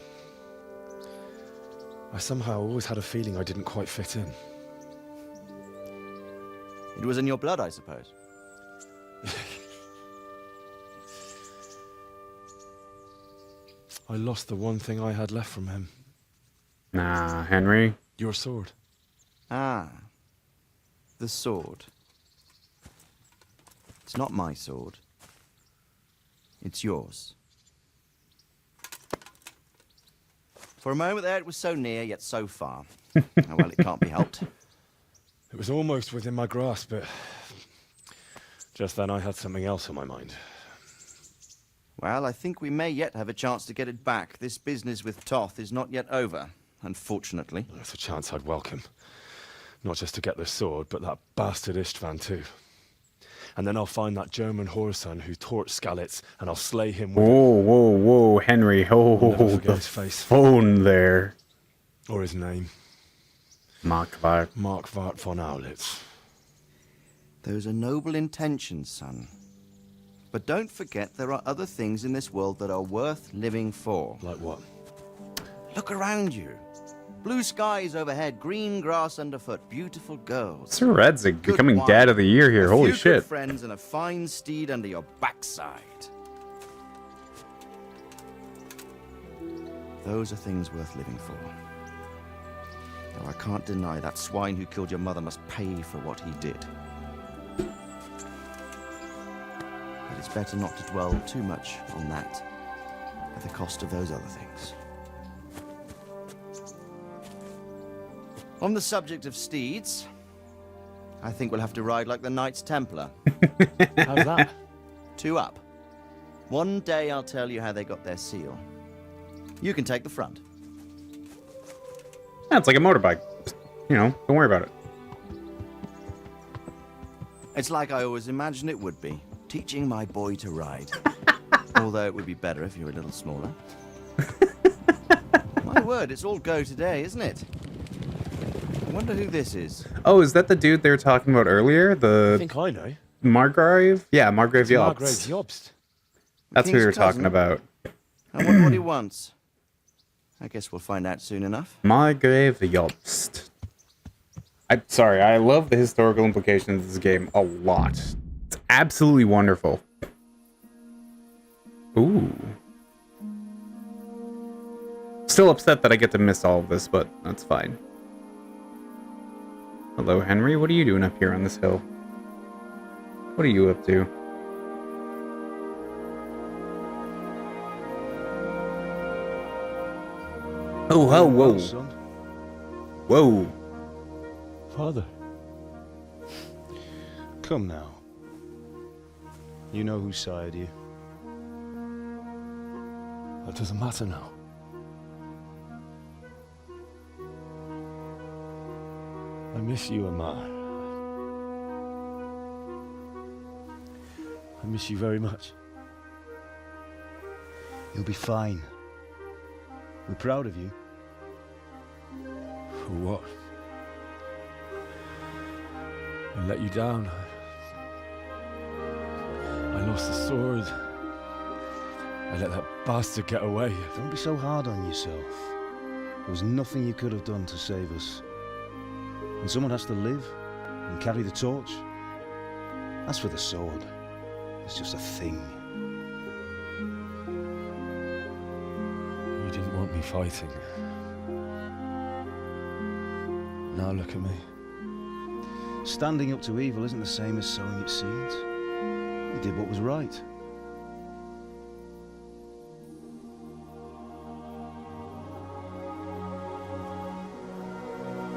I somehow always had a feeling I didn't quite fit in. It was in your blood, I suppose. I lost the one thing I had left from him. Nah, Henry. Your sword. Ah. The sword. It's not my sword. It's yours. For a moment there, it was so near, yet so far. Oh, well, it can't be helped. It was almost within my grasp, but just then I had something else on my mind. Well, I think we may yet have a chance to get it back. This business with Toth is not yet over, unfortunately. That's a chance I'd welcome. Not just to get the sword, but that bastard Istvan too. And then I'll find that German whoreson who torched Skalitz, and I'll slay him with Whoa, Henry. Oh, the his face. phone there. Or his name. Markvart. Markvart von Aulitz. Those are noble intentions, son. But don't forget there are other things in this world that are worth living for. Like what? Look around you. Blue skies overhead, green grass underfoot, beautiful girls. Sir Redzig becoming dad of the year here. Holy Good shit. friends and a fine steed under your backside. Those are things worth living for. Though I can't deny that swine who killed your mother must pay for what he did. But it's better not to dwell too much on that at the cost of those other things. On the subject of steeds, I think we'll have to ride like the Knights Templar. How's that? 2 up. One day I'll tell you how they got their seal. You can take the front. Yeah, it's like a motorbike. You know, don't worry about it. It's like I always imagined it would be, teaching my boy to ride. Although it would be better if you were a little smaller. My word, it's all go today, isn't it? I wonder who this is. Oh, is that the dude they were talking about earlier? I think I know. Margrave? Yeah, Margrave Jobst. Margrave Jobst. That's who we were talking about. I wonder what he wants. I guess we'll find out soon enough. Margrave Jobst. I'm sorry, I love the historical implications of this game a lot. It's absolutely wonderful. Ooh. Still upset that I get to miss all of this, but that's fine. Hello, Henry. What are you doing up here on this hill? What are you up to? Oh, whoa, whoa. Whoa. Father. Come now. You know who sired you. That doesn't matter now. I miss you, Amar. I miss you very much. You'll be fine. We're proud of you. For what? I let you down. I lost the sword. I let that bastard get away. Don't be so hard on yourself. There was nothing you could have done to save us. And someone has to live and carry the torch. As for the sword, it's just a thing. You didn't want me fighting. Now look at me. Standing up to evil isn't the same as sowing its seeds. You did what was right.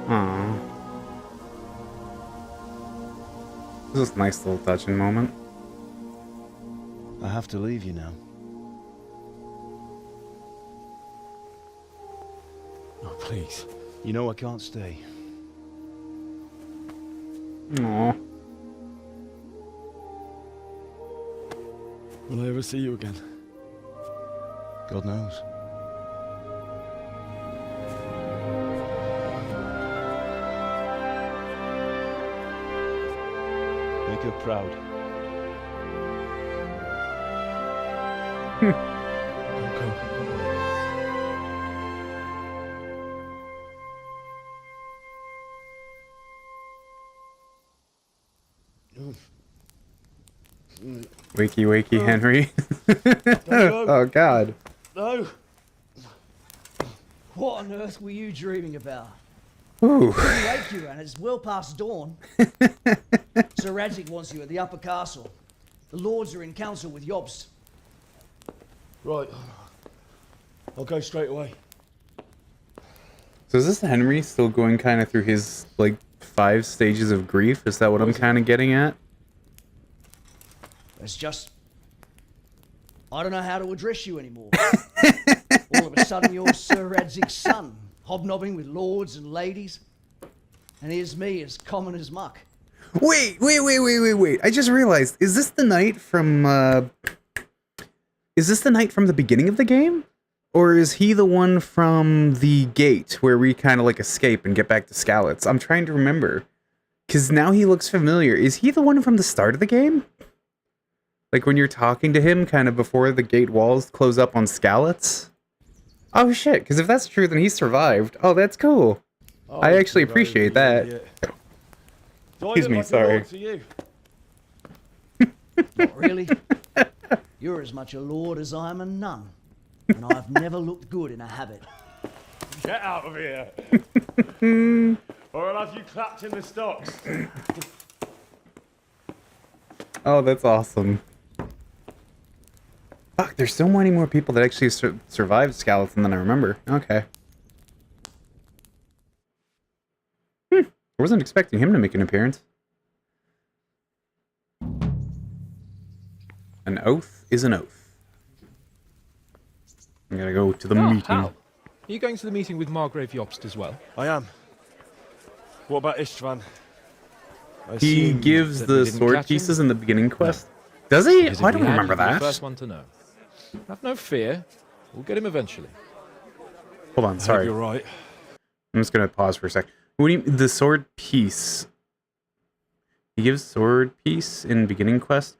Aww. This is a nice little touching moment. I have to leave you now. Oh, please. You know I can't stay. Aww. Will I ever see you again? God knows. Make make her proud. Wakey, wakey, Henry. Oh, God. No. What on earth were you dreaming about? Ooh. He waked you, and it's well past dawn. Sir Radzik wants you at the upper castle. The lords are in council with Jobst. Right. I'll go straight away. So is this Henry still going kind of through his, like, 5 stages of grief? Is that what I'm kind of getting at? It's just... I don't know how to address you anymore. All of a sudden you're Sir Radzik's son, hobnobbing with lords and ladies. And here's me, as common as muck. Wait. I just realized, is this the knight from, Is this the knight from the beginning of the game? Or is he the one from the gate, where we kind of, like, escape and get back to Skalitz? I'm trying to remember. Because now he looks familiar. Is he the one from the start of the game? Like, when you're talking to him, kind of before the gate walls close up on Skalitz? Oh, shit, because if that's true, then he survived. Oh, that's cool. Oh, I actually appreciate that. Excuse me, sorry. Not really. You're as much a lord as I am a nun. And I've never looked good in a habit. Get out of here! Or I'll have you clapped in the stocks. Oh, that's awesome. Fuck, there's so many more people that actually survived Skeleton than I remember. Okay. I wasn't expecting him to make an appearance. An oath is an oath. I'm gonna go to the meeting. How? Are you going to the meeting with Margrave Jobst as well? I am. What about Istvan? He gives the sword pieces in the beginning quest. No. Does he? I don't remember that. The first one to know. Have no fear. We'll get him eventually. Hold on, sorry. You're right. I'm just gonna pause for a sec. What do you mean, the sword piece? He gives sword piece in beginning quest.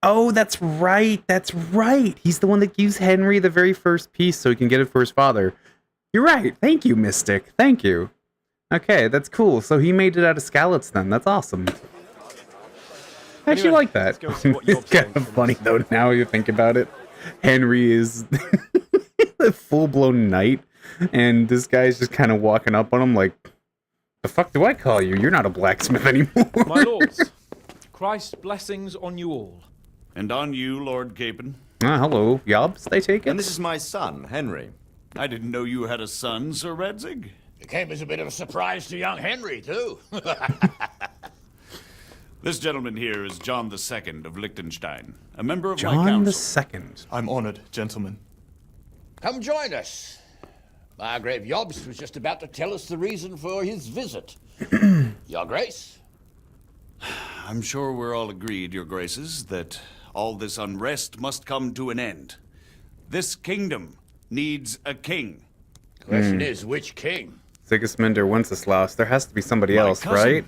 Oh, that's right. That's right. He's the one that gives Henry the very first piece so he can get it for his father. You're right. Thank you, Mystic. Thank you. Okay, that's cool. So he made it out of Skalitz then. That's awesome. I actually like that. It's kind of funny though now you think about it. Henry is a full-blown knight, and this guy's just kind of walking up on him like, the fuck do I call you? You're not a blacksmith anymore. My lords, Christ's blessings on you all. And on you, Lord Capon. Hello, Jobst, I take it? And this is my son, Henry. I didn't know you had a son, Sir Radzig. It came as a bit of a surprise to young Henry, too. This gentleman here is John II of Liechtenstein, a member of my John council. II. I'm honored, gentlemen. Come join us. Margrave Jobst was just about to tell us the reason for his visit. Your Grace? I'm sure we're all agreed, Your Graces, that all this unrest must come to an end. This kingdom needs a king. Question is, which king? Sigismund or Wenceslaus. There has to be somebody My else, cousin, right?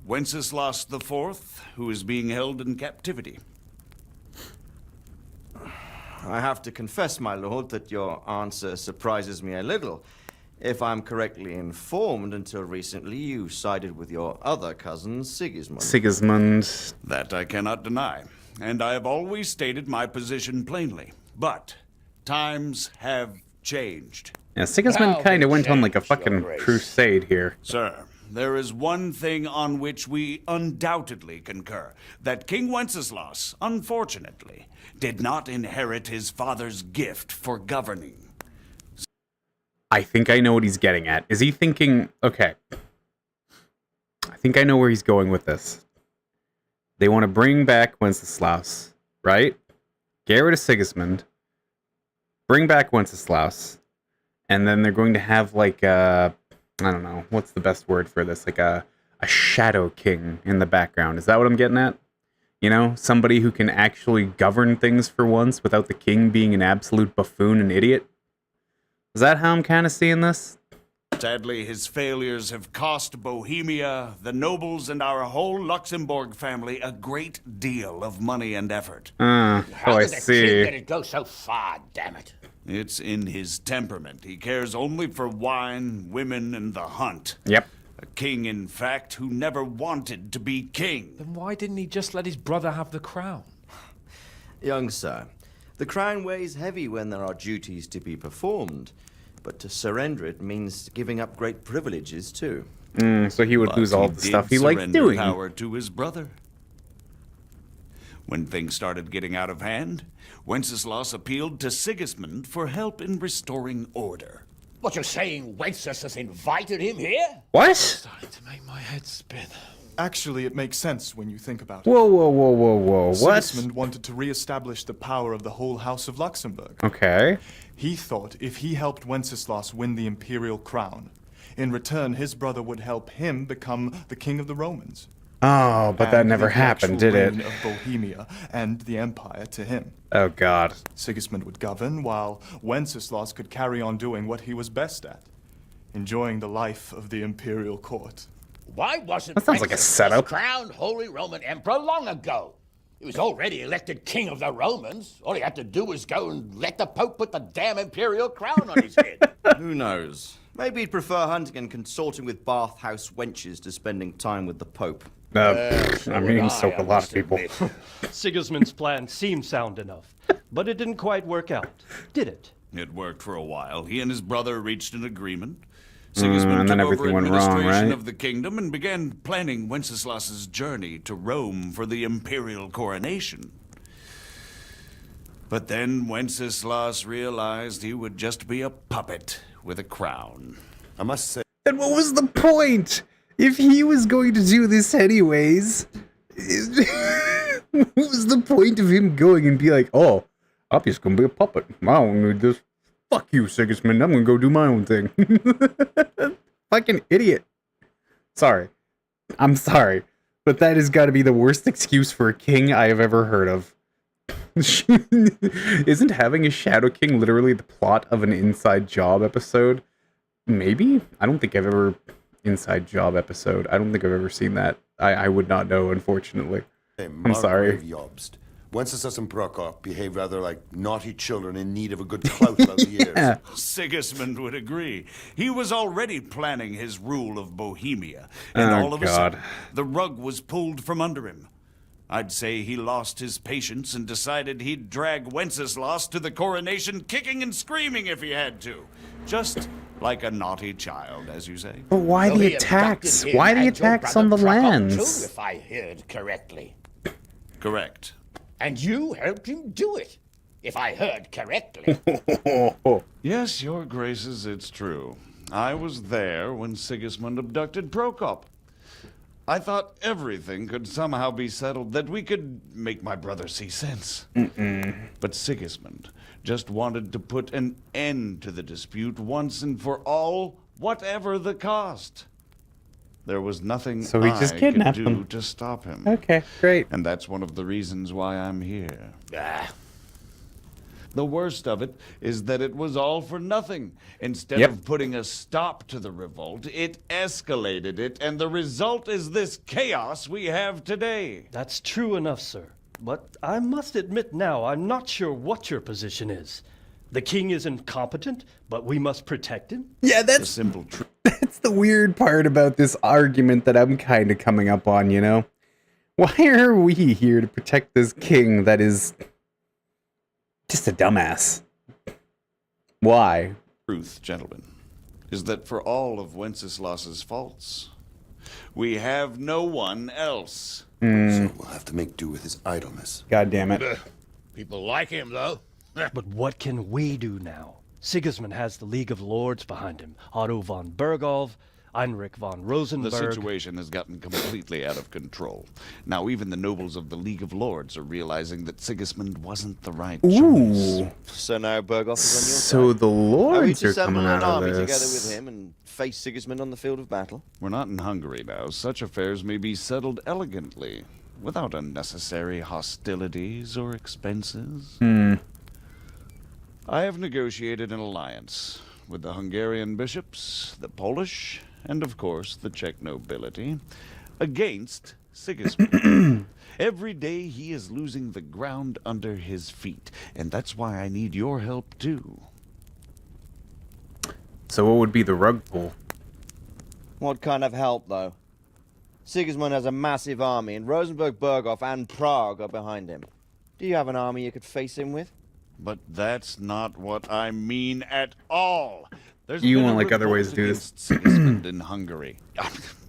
Wenceslaus IV, who is being held in captivity. I have to confess, my lord, that your answer surprises me a little. If I'm correctly informed, until recently you sided with your other cousin, Sigismund. Sigismund. That I cannot deny, and I have always stated my position plainly. But times have changed. Yeah, Sigismund kind of went on like a fucking crusade here. Sir, there is one thing on which we undoubtedly concur. That King Wenceslaus, unfortunately, did not inherit his father's gift for governing. I think I know what he's getting at. Is he thinking, okay, I think I know where he's going with this. They want to bring back Wenceslaus, right? Get rid of Sigismund, bring back Wenceslaus, and then they're going to have like a, I don't know, what's the best word for this? Like a shadow king in the background. Is that what I'm getting at? You know, somebody who can actually govern things for once without the king being an absolute buffoon and idiot. Is that how I'm kind of seeing this? Sadly, his failures have cost Bohemia, the nobles, and our whole Luxembourg family a great deal of money and effort. Oh, I Did the see. king let it go so far, damn it? It's in his temperament. He cares only for wine, women, and the hunt. Yep. A king, in fact, who never wanted to be king. Then why didn't he just let his brother have the crown? Young sir, the crown weighs heavy when there are duties to be performed, but to surrender it means giving up great privileges too. So he would But lose all he the did stuff he liked surrender doing. power to his brother. When things started getting out of hand, Wenceslas appealed to Sigismund for help in restoring order. What, you're saying Wenceslas invited him here? What? Starting to make my head spin. Actually, it makes sense when you think about it. Whoa, whoa, whoa, whoa, whoa. What? Sigismund wanted to re-establish the power of the whole House of Luxembourg. Okay. He thought if he helped Wenceslas win the imperial crown, in return his brother would help him become the king of the Romans. Oh, but that And never leave the happened, actual did it? reign of Bohemia and the empire to him. Oh, God. Sigismund would govern, while Wenceslas could carry on doing what he was best at, enjoying the life of the imperial court. Why wasn't That sounds like a Wenceslas setup. crowned Holy Roman Emperor long ago? He was already elected king of the Romans. All he had to do was go and let the Pope put the damn imperial crown on his head. Who knows? Maybe he'd prefer hunting and consorting with bathhouse wenches to spending time with the Pope. I mean, so a lot of people. Sigismund's plan seemed sound enough, but it didn't quite work out, did it? It worked for a while. He and his brother reached an agreement. Sigismund and then took over everything went wrong, administration right? of the kingdom and began planning Wenceslas's journey to Rome for the imperial coronation. But then Wenceslas realized he would just be a puppet with a crown. I must say... Then what was the point? If he was going to do this anyways, what was the point of him going and be like, oh, I'm just gonna be a puppet. I don't need this. Fuck you, Sigismund. I'm gonna go do my own thing. Fucking idiot. Sorry. I'm sorry. But that has got to be the worst excuse for a king I have ever heard of. Isn't having a Shadow King literally the plot of an Inside Job episode? Maybe? I don't think I've ever... Inside Job episode. I don't think I've ever seen that. I would not know, unfortunately. I'm sorry. Jobst. Wenceslas and Prokop behave rather like naughty children in need of a good clout about the ears. Sigismund would agree. He was already planning his rule of Bohemia, and Oh, all of a God. sudden, the rug was pulled from under him. I'd say he lost his patience and decided he'd drag Wenceslas to the coronation kicking and screaming if he had to. Just like a naughty child, as you say. But why So the he attacks? abducted him Why the and your attacks on the brother Prokop lands? too, if I heard correctly. Correct. And you helped him do it, if I heard correctly. Yes, your graces, it's true. I was there when Sigismund abducted Prokop. I thought everything could somehow be settled, that we could make my brother see sense. But Sigismund just wanted to put an end to the dispute once and for all, whatever the cost. There was nothing So he just I could kidnapped do them. to stop him. Okay, great. And that's one of the reasons why I'm here. The worst of it is that it was all for nothing. Instead Yep. of putting a stop to the revolt, it escalated it, and the result is this chaos we have today. That's true enough, sir. But I must admit now, I'm not sure what your position is. The king is incompetent, but we must protect him? Yeah, The simple truth. That's the weird part about this argument that I'm kind of coming up on, you know? Why are we here to protect this king that is just a dumbass? Why? Truth, gentlemen, is that for all of Wenceslas's faults, we have no one else. So we'll have to make do with his idleness. God damn it. People like him, though. But what can we do now? Sigismund has the League of Lords behind him. Otto von Bergolf, Heinrich von Rosenberg. The situation has gotten completely out of control. Now even the nobles of the League of Lords are realizing that Sigismund wasn't the right choice. Ooh. So now Berghoff is on your side. So the Are we lords to are assemble coming an out of army together this. with him and face Sigismund on the field of battle? We're not in Hungary now. Such affairs may be settled elegantly, without unnecessary hostilities or expenses. I have negotiated an alliance with the Hungarian bishops, the Polish, and of course the Czech nobility, against Sigismund. Every day he is losing the ground under his feet, and that's why I need your help too. So what would be the rug pull? What kind of help, though? Sigismund has a massive army, and Rosenberg, Berghoff, and Prague are behind him. Do you have an army you could face him with? But that's not what I mean at all. There's You been want a like other revolt ways to do this? against Sigismund in Hungary.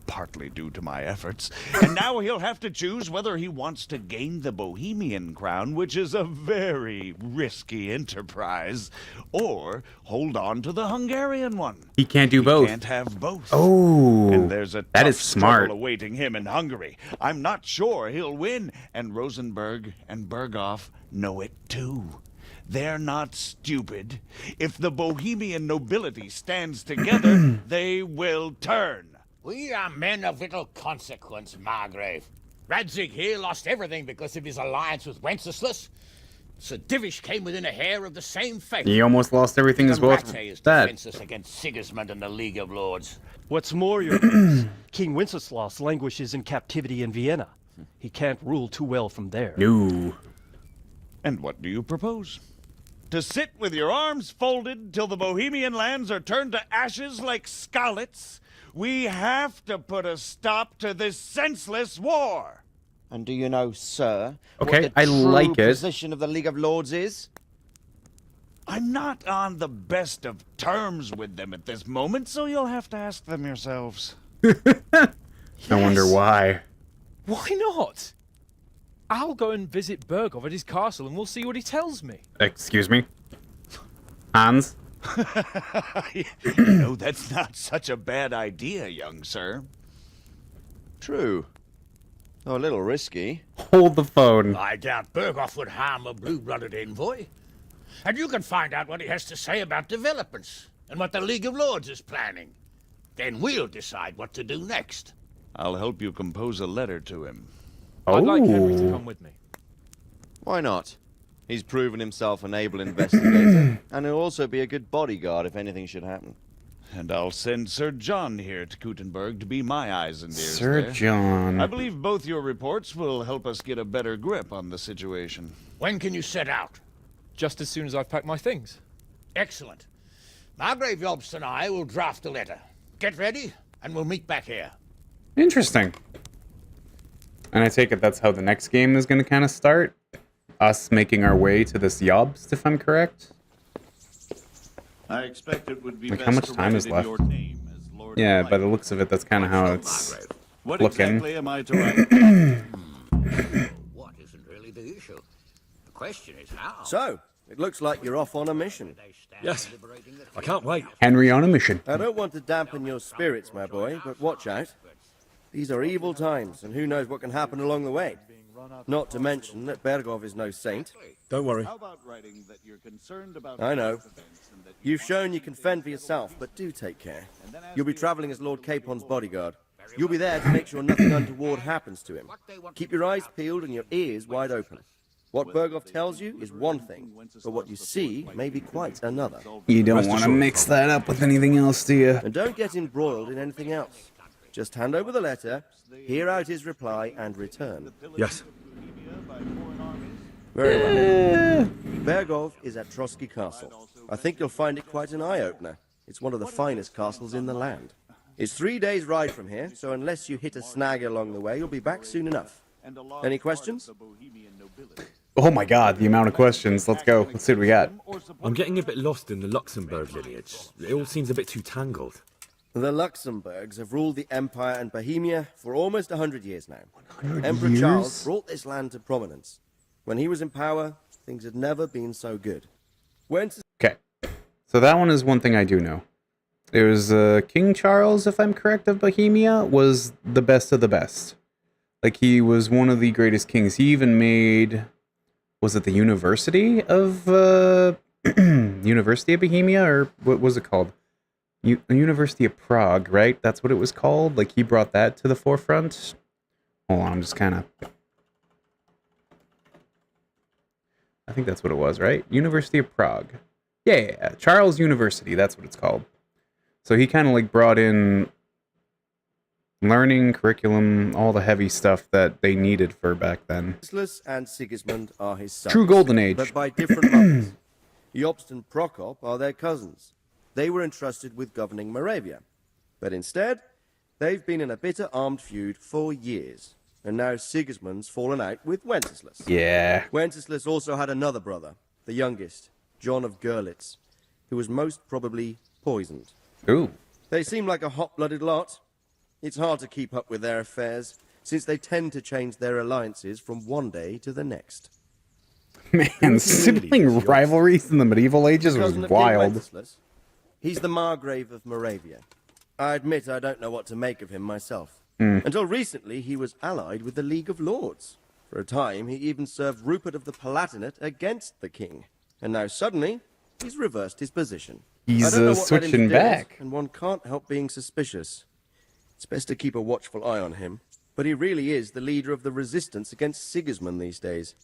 Partly due to my efforts. And now he'll have to choose whether he wants to gain the Bohemian crown, which is a very risky enterprise, or hold on to the Hungarian one. He can't do both. He can't have both. Oh, and there's a that tough is smart. struggle awaiting him in Hungary. I'm not sure he'll win, and Rosenberg and Berghoff know it too. They're not stupid. If the Bohemian nobility stands together, they will turn. We are men of little consequence, Margrave. Radzig here lost everything because of his alliance with Wenceslas. Sir Divish came within a hair of the same fate. He almost lost everything as well. Rate is That. defenseless against Sigismund and the League of Lords. What's more, Your Grace, King Wenceslas languishes in captivity in Vienna. He can't rule too well from there. No. And what do you propose? To sit with your arms folded till the Bohemian lands are turned to ashes like Skalitz? We have to put a stop to this senseless war. And do you know, sir, Okay, what the I true like it. position of the League of Lords is? I'm not on the best of terms with them at this moment, so you'll have to ask them yourselves. I wonder why. Why not? I'll go and visit Berghoff at his castle and we'll see what he tells me. Excuse me? Hans? You know, that's not such a bad idea, young sir. True. Though a little risky. Hold the phone. I doubt Berghoff would harm a blue-blooded envoy. And you can find out what he has to say about developments and what the League of Lords is planning. Then we'll decide what to do next. I'll help you compose a letter to him. I'd like Henry to come with me. Why not? He's proven himself an able investigator, and he'll also be a good bodyguard if anything should happen. And I'll send Sir John here to Kuttenberg to be my eyes and ears Sir there. John. I believe both your reports will help us get a better grip on the situation. When can you set out? Just as soon as I've packed my things. Excellent. Margrave Jobst and I will draft a letter. Get ready, and we'll meet back here. Interesting. And I take it that's how the next game is going to kind of start? Us making our way to this Jobst, if I'm correct? I expect it would be Like, best how much to time write is it in left? your name as Lord Yeah, of by the looks of it, that's kind of how it's What looking. exactly am I to write? What isn't really the issue? The question is how. So, it looks like you're off on a mission. Yes. I can't wait. Henry on a mission. I don't want to dampen your spirits, my boy, but watch out. These are evil times, and who knows what can happen along the way. Not to mention that Berghoff is no saint. Don't worry. How about writing that you're concerned about I know. past events and that You've shown you can fend for yourself, but do take care. You'll be traveling as Lord Capon's bodyguard. You'll be there to make sure nothing untoward happens to him. Keep your eyes peeled and your ears wide open. What Berghoff tells you is one thing, but what you see may be quite another. You don't want to mix that up with anything else, do you? And don't get embroiled in anything else. Just hand over the letter, hear out his reply, and return. Yes. Very well. Berghoff is at Trotsky Castle. I think you'll find it quite an eye-opener. It's one of the finest castles in the land. It's 3 days' ride from here, so unless you hit a snag along the way, you'll be back soon enough. Any questions? Oh my god, the amount of questions. Let's go. Let's see what we got. I'm getting a bit lost in the Luxembourg lineage. It all seems a bit too tangled. The Luxembourgs have ruled the Empire and Bohemia for almost 100 years now. 100 Emperor years? Charles brought this land to prominence. When he was in power, things had never been so good. Okay. So that one is one thing I do know. It was King Charles, if I'm correct, of Bohemia, was the best of the best. Like, he was one of the greatest kings. He even made... Was it the University of... University of Bohemia? Or what was it called? University of Prague, right? That's what it was called? Like, he brought that to the forefront? Hold on, I'm just kind of... I think that's what it was, right? University of Prague. Yeah, Charles University, that's what it's called. So he kind of like brought in learning, curriculum, all the heavy stuff that they needed for back then. Wenceslas and Sigismund are his sons. True golden age. But by different mothers. Jobst and Prokop are their cousins. They were entrusted with governing Moravia. But instead, they've been in a bitter armed feud for years. And now Sigismund's fallen out with Wenceslas. Yeah. Wenceslas also had another brother, the youngest, John of Görlitz, who was most probably poisoned. Ooh. They seem like a hot-blooded lot. It's hard to keep up with their affairs, since they tend to change their alliances from one day to the next. Man, sibling rivalries in the medieval ages was Cousin of King wild. Wenceslas. He's the Margrave of Moravia. I admit I don't know what to make of him myself. Until recently, he was allied with the League of Lords. For a time, he even served Rupert of the Palatinate against the king. And now suddenly, he's reversed his position. He's I don't know what led him to switching do it, back. and one can't help being suspicious. It's best to keep a watchful eye on him. But he really is the leader of the resistance against Sigismund these days.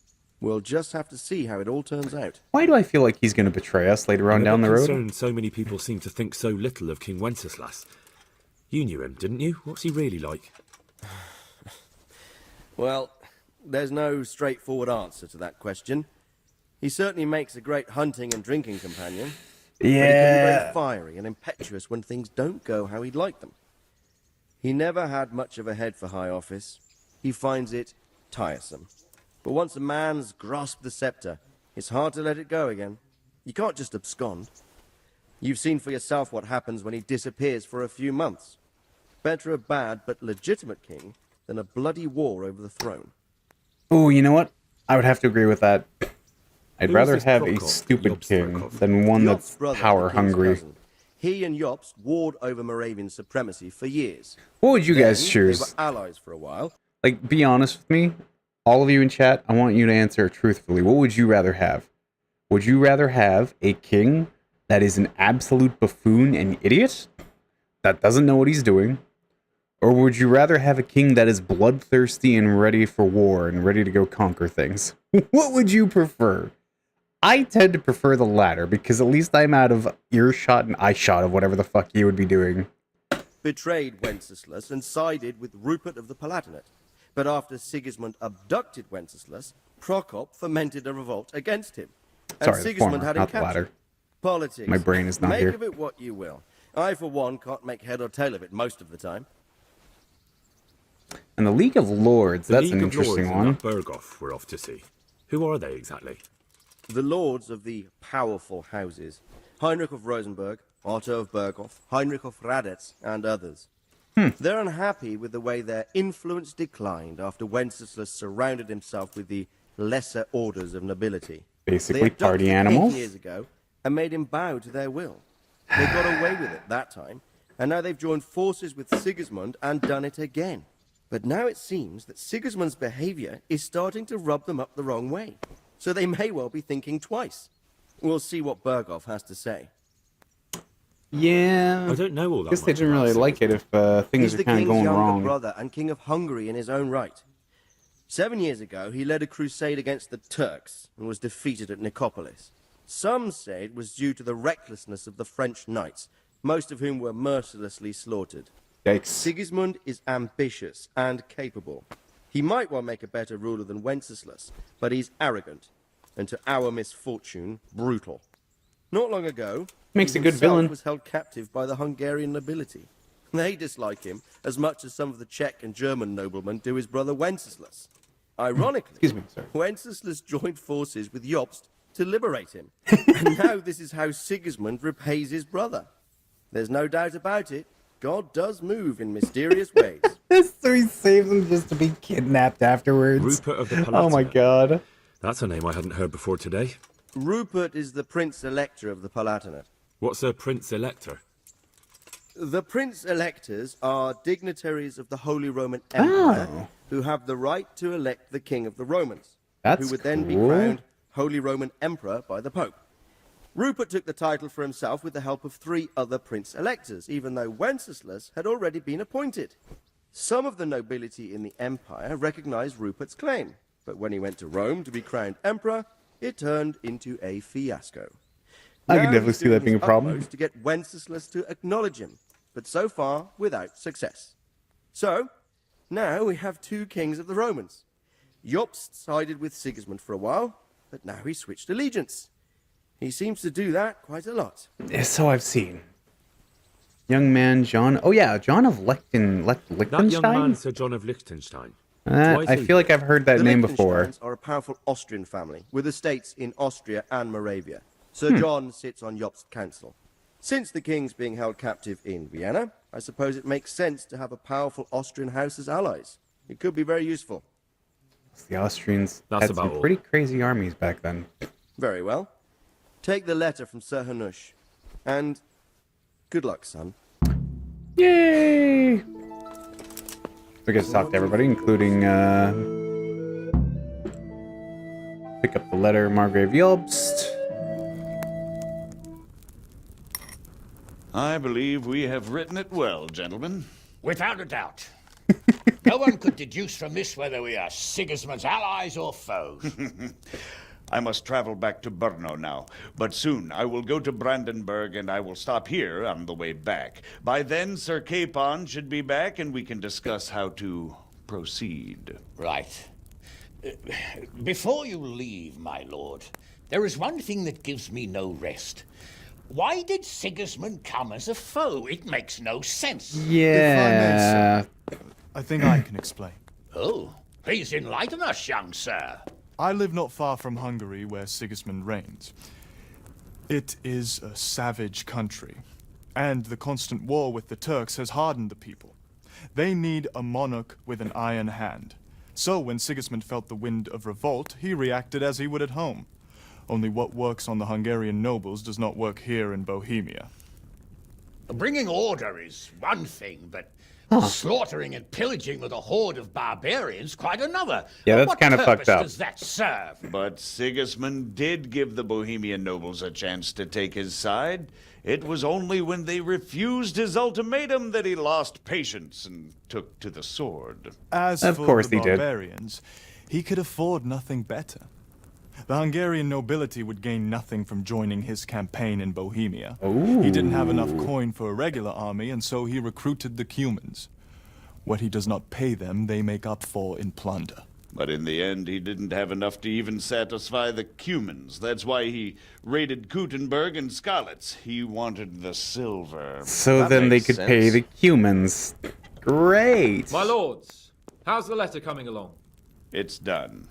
We'll just have to see how it all turns out. Why do I feel like he's going to betray us later on down the road? Concerned so many people seem to think so little of King Wenceslas. You knew him, didn't you? What's he really like? Well, there's no straightforward answer to that question. He certainly makes a great hunting and drinking companion. But he can be very fiery and impetuous when things don't go how he'd like them. He never had much of a head for high office. He finds it tiresome. But once a man's grasped the scepter, it's hard to let it go again. You can't just abscond. You've seen for yourself what happens when he disappears for a few months. Better a bad but legitimate king than a bloody war over the throne. Oh, you know what? I would have to agree with that. I'd Who rather is this have a Prokop, stupid Jobst king Prokop? than one Jobst's that's brother, power the king's hungry. cousin. He and Jobst warred over Moravian supremacy for years. What would you guys Then choose? They were allies for a while. Like, be honest with me. All of you in chat, I want you to answer truthfully. What would you rather have? Would you rather have a king that is an absolute buffoon and idiot? That doesn't know what he's doing? Or would you rather have a king that is bloodthirsty and ready for war and ready to go conquer things? What would you prefer? I tend to prefer the latter because at least I'm out of earshot and eyeshot of whatever the fuck he would be doing. Betrayed Wenceslas and sided with Rupert of the Palatinate. But after Sigismund abducted Wenceslas, Prokop fomented a revolt against him. And Sorry, the Sigismund former, had him not the captured. latter. Politics. My brain is not Make here. of it what you will. I, for one, can't make head or tail of it most of the time. And the League of Lords, The that's League an of Lords interesting and one. that Berghoff we're off to see. Who are they exactly? The lords of the powerful houses. Heinrich of Rosenberg, Otto of Berghoff, Heinrich of Radetz, and others. They're unhappy with the way their influence declined after Wenceslas surrounded himself with the lesser orders of nobility. Basically They abducted party the king animals. years ago and made him bow to their will. They got away with it that time, and now they've joined forces with Sigismund and done it again. But now it seems that Sigismund's behavior is starting to rub them up the wrong way, so they may well be thinking twice. We'll see what Berghoff has to say. Yeah. I don't know all that guess they much didn't about really like it if things He's are the kind of king's going younger wrong. brother and king of Hungary in his own right. 7 years ago, he led a crusade against the Turks and was defeated at Nicopolis. Some say it was due to the recklessness of the French knights, most of whom were mercilessly slaughtered. Yikes. Sigismund is ambitious and capable. He might well make a better ruler than Wenceslas, but he's arrogant, and to our misfortune, brutal. Not long ago, Makes he a good himself villain. was held captive by the Hungarian nobility. They dislike him as much as some of the Czech and German noblemen do his brother Wenceslas. Ironically, Excuse me, sir. Wenceslas joined forces with Jobst to liberate him. And now this is how Sigismund repays his brother. There's no doubt about it. God does move in mysterious ways. So he saves him just to be kidnapped afterwards. Rupert of the Palatinate. Oh my god. That's a name I hadn't heard before today. Rupert is the Prince Elector of the Palatinate. What's a Prince Elector? The Prince Electors are dignitaries of the Holy Roman Empire who have the right to elect the King of the Romans, That's who would then be cool. crowned Holy Roman Emperor by the Pope. Rupert took the title for himself with the help of 3 other Prince Electors, even though Wenceslas had already been appointed. Some of the nobility in the empire recognized Rupert's claim, but when he went to Rome to be crowned emperor, it turned into a fiasco. I Now can definitely he's see doing that being a his problem. utmost to get Wenceslas to acknowledge him, but so far without success. So, now we have two kings of the Romans. Jobst sided with Sigismund for a while, but now he's switched allegiance. He seems to do that quite a lot. So I've seen. Young man John. Oh yeah, John of Liechtenstein. That young man, Sir John of Liechtenstein. Why is I he feel like I've heard that The name before. Liechtensteins are a powerful Austrian family with estates in Austria and Moravia. Sir John sits on Jobst's council. Since the king's being held captive in Vienna, I suppose it makes sense to have a powerful Austrian house as allies. It could be very useful. The Austrians That's had about some all. pretty crazy armies back then. Very well. Take the letter from Sir Hanush. And good luck, son. Yay! We get to talk to everybody, including pick up the letter, Margrave Jobst. I believe we have written it well, gentlemen. Without a doubt. No one could deduce from this whether we are Sigismund's allies or foes. I must travel back to Brno now, but soon I will go to Brandenburg and I will stop here on the way back. By then, Sir Capon should be back and we can discuss how to proceed. Right. Before you leave, my lord, there is one thing that gives me no rest. Why did Sigismund come as a foe? It makes no sense. Yeah. I think I can explain. Oh, please enlighten us, young sir. I live not far from Hungary, where Sigismund reigns. It is a savage country, and the constant war with the Turks has hardened the people. They need a monarch with an iron hand. So when Sigismund felt the wind of revolt, he reacted as he would at home. Only what works on the Hungarian nobles does not work here in Bohemia. Bringing order is one thing, but slaughtering and pillaging with a horde of barbarians quite another. Yeah, that's What kind of fucked purpose up. does that serve? But Sigismund did give the Bohemian nobles a chance to take his side. It was only when they refused his ultimatum that he lost patience and took to the sword. As Of for course the he did. barbarians, he could afford nothing better. The Hungarian nobility would gain nothing from joining his campaign in Bohemia. He didn't have enough coin for a regular army, and so he recruited the Cumans. What he does not pay them, they make up for in plunder. But in the end, he didn't have enough to even satisfy the Cumans. That's why he raided Kuttenberg and Skalitz. He wanted the silver. So then they could pay the humans. Great. My lords, how's the letter coming along? It's done.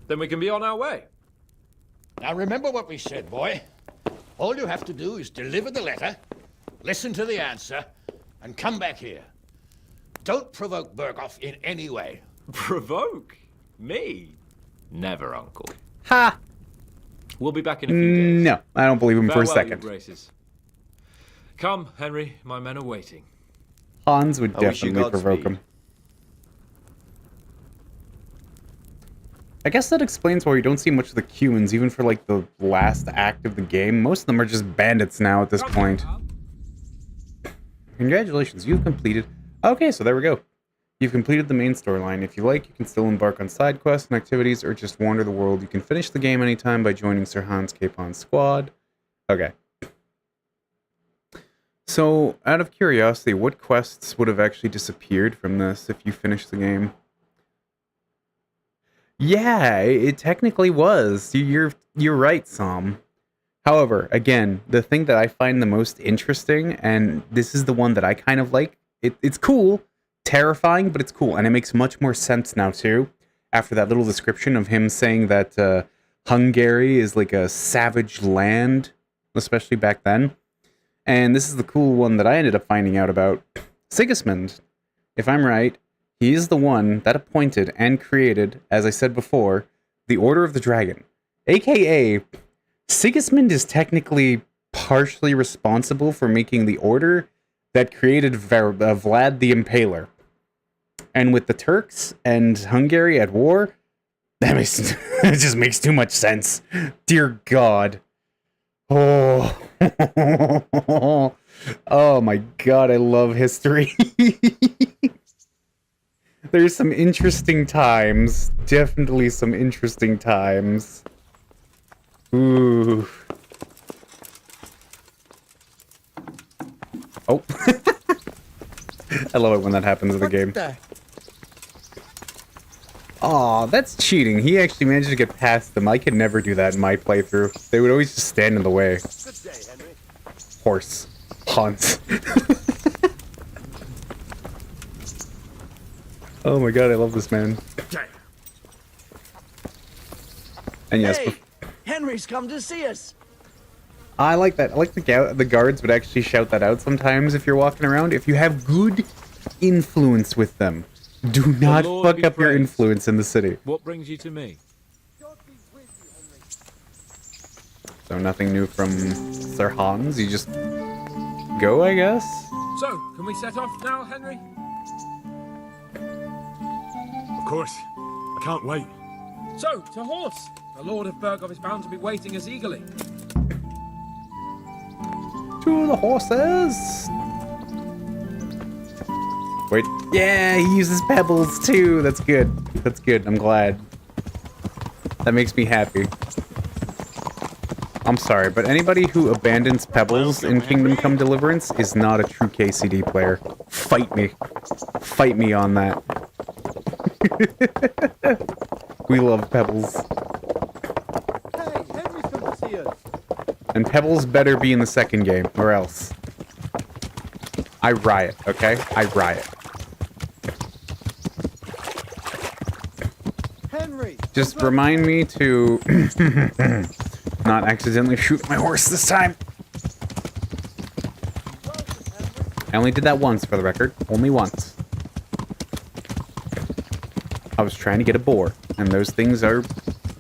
Then we can be on our way. Now remember what we said, boy. All you have to do is deliver the letter, listen to the answer, and come back here. Don't provoke Berghoff in any way. Provoke? Me? Never, Uncle. Ha! We'll be back in a few days. No, I don't believe him for a Farewell, second. your graces. Come, Henry, my men are waiting. Hans would I wish you definitely provoke Godspeed. him. I guess that explains why we don't see much of the Cumans, even for like the last act of the game. Most of them are just bandits now at this point. Congratulations, you've completed... Okay, so there we go. You've completed the main storyline. If you like, you can still embark on side quests and activities, or just wander the world. You can finish the game anytime by joining Sir Hans Capon's squad. Okay. So, out of curiosity, what quests would have actually disappeared from this if you finished the game? Yeah, it technically was. You're right, Sam. However, again, the thing that I find the most interesting, and this is the one that I kind of like, it's cool, terrifying, but it's cool, and it makes much more sense now, too, after that little description of him saying that Hungary is like a savage land, especially back then. And this is the cool one that I ended up finding out about. Sigismund, if I'm right, he is the one that appointed and created, as I said before, the Order of the Dragon. AKA, Sigismund is technically partially responsible for making the order that created Vlad the Impaler. And with the Turks and Hungary at war, that makes it just makes too much sense. Dear God. Oh. Oh my God, I love history. There's some interesting times. Definitely some interesting times. Ooh. Oh. I love it when that happens in the game. Aw, that's cheating. He actually managed to get past them. I could never do that in my playthrough. They would always just stand in the way. Good day, Henry. Horse. Hans. Oh my god, I love this man. And yes, Hey, Henry's come to see us. I like that. I like the guards would actually shout that out sometimes if you're walking around. If you have good influence with them, do not fuck up your influence in the city. What brings you to me? So nothing new from Sir Hans. You just go, I guess. So, can we set off now, Henry? Of course. I can't wait. So, to horse! The Lord of Bergov is bound to be waiting us eagerly. To the horses! Wait. Yeah, he uses pebbles too. That's good. That's good. I'm glad. That makes me happy. I'm sorry, but anybody who abandons pebbles in Kingdom Come Deliverance is not a true KCD player. Fight me. Fight me on that. We love pebbles. Hey, Henry's come to see us. And pebbles better be in the second game, or else. I riot, okay? I riot. Henry! Just remind me to not accidentally shoot my horse this time. I only did that once, for the record. Only once. I was trying to get a boar, and those things are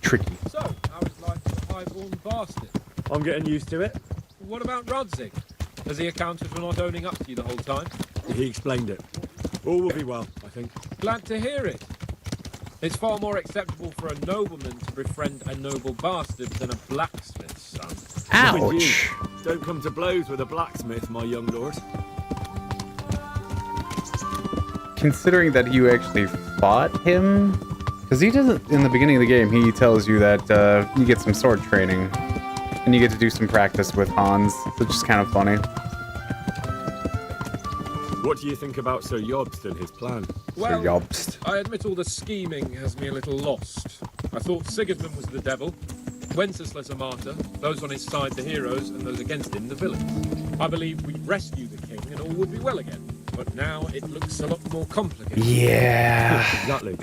tricky. So, how is life for the highborn bastard? I'm getting used to it. What about Rodzig? Has he accounted for not owning up to you the whole time? He explained it. All will be well, I think. Glad to hear it. It's far more acceptable for a nobleman to befriend a noble bastard than a blacksmith's son. Ouch! Don't come to blows with a blacksmith, my young lord. Considering that you actually fought him, because he doesn't, in the beginning of the game, he tells you that you get some sword training, and you get to do some practice with Hans, which is kind of funny. What do you think about Sir Jobst and his plan? Well, Sir Jobst. I admit all the scheming has me a little lost. I thought Sigismund was the devil, Wenceslas a martyr, those on his side the heroes, and those against him the villains. I believed we'd rescue the king and all would be well again. But now it looks a lot more complicated. Yeah. Exactly.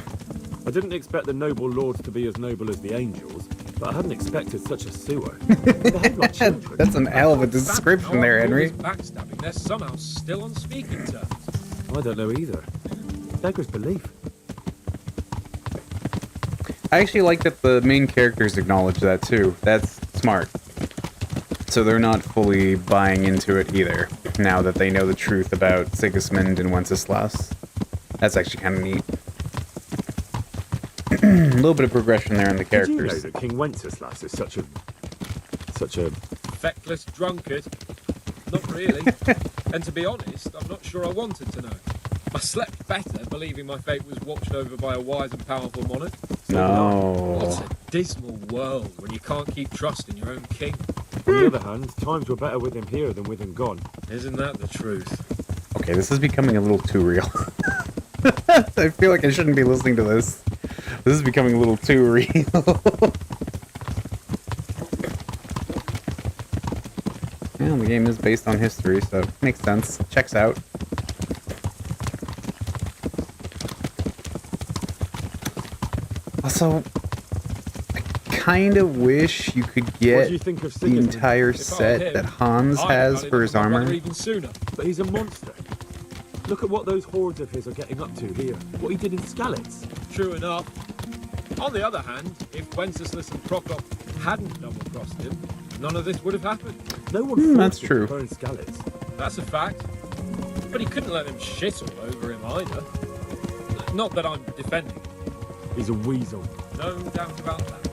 I didn't expect the noble lords to be as noble as the angels, but I hadn't expected such a sewer. That's an hell of a description there, Henry. Backstabbing, they're somehow still on speaking terms. I don't know either. Beggar's belief. I actually like that the main characters acknowledge that too. That's smart. So they're not fully buying into it either, now that they know the truth about Sigismund and Wenceslas. That's actually kind of neat. A little bit of progression there in the characters. Did you know that King Wenceslas is such a Feckless drunkard? Not really. And to be honest, I'm not sure I wanted to know. I slept better believing my fate was watched over by a wise and powerful monarch. No. What a dismal world when you can't keep trust in your own king. On the other hand, times were better with him here than with him gone. Isn't that the truth? Okay, this is becoming a little too real. I feel like I shouldn't be listening to this. This is becoming a little too real. Yeah, the game is based on history, so it makes sense. Checks out. Also, I kind of wish you could What do you get think of the Sigismund? entire If I were set him, that Hans I'd has have had for it his on my armor. brother even sooner. But he's a monster. Look at what those hordes of his are getting up to here. What he did in Skalitz. True enough. On the other hand, if Wenceslas and Prokop hadn't double-crossed him, none of this would have happened. No one That's forced him true. to burn Skalitz. That's a fact. But he couldn't let them shit all over him either. Not that I'm defending him. He's a weasel. No doubt about that.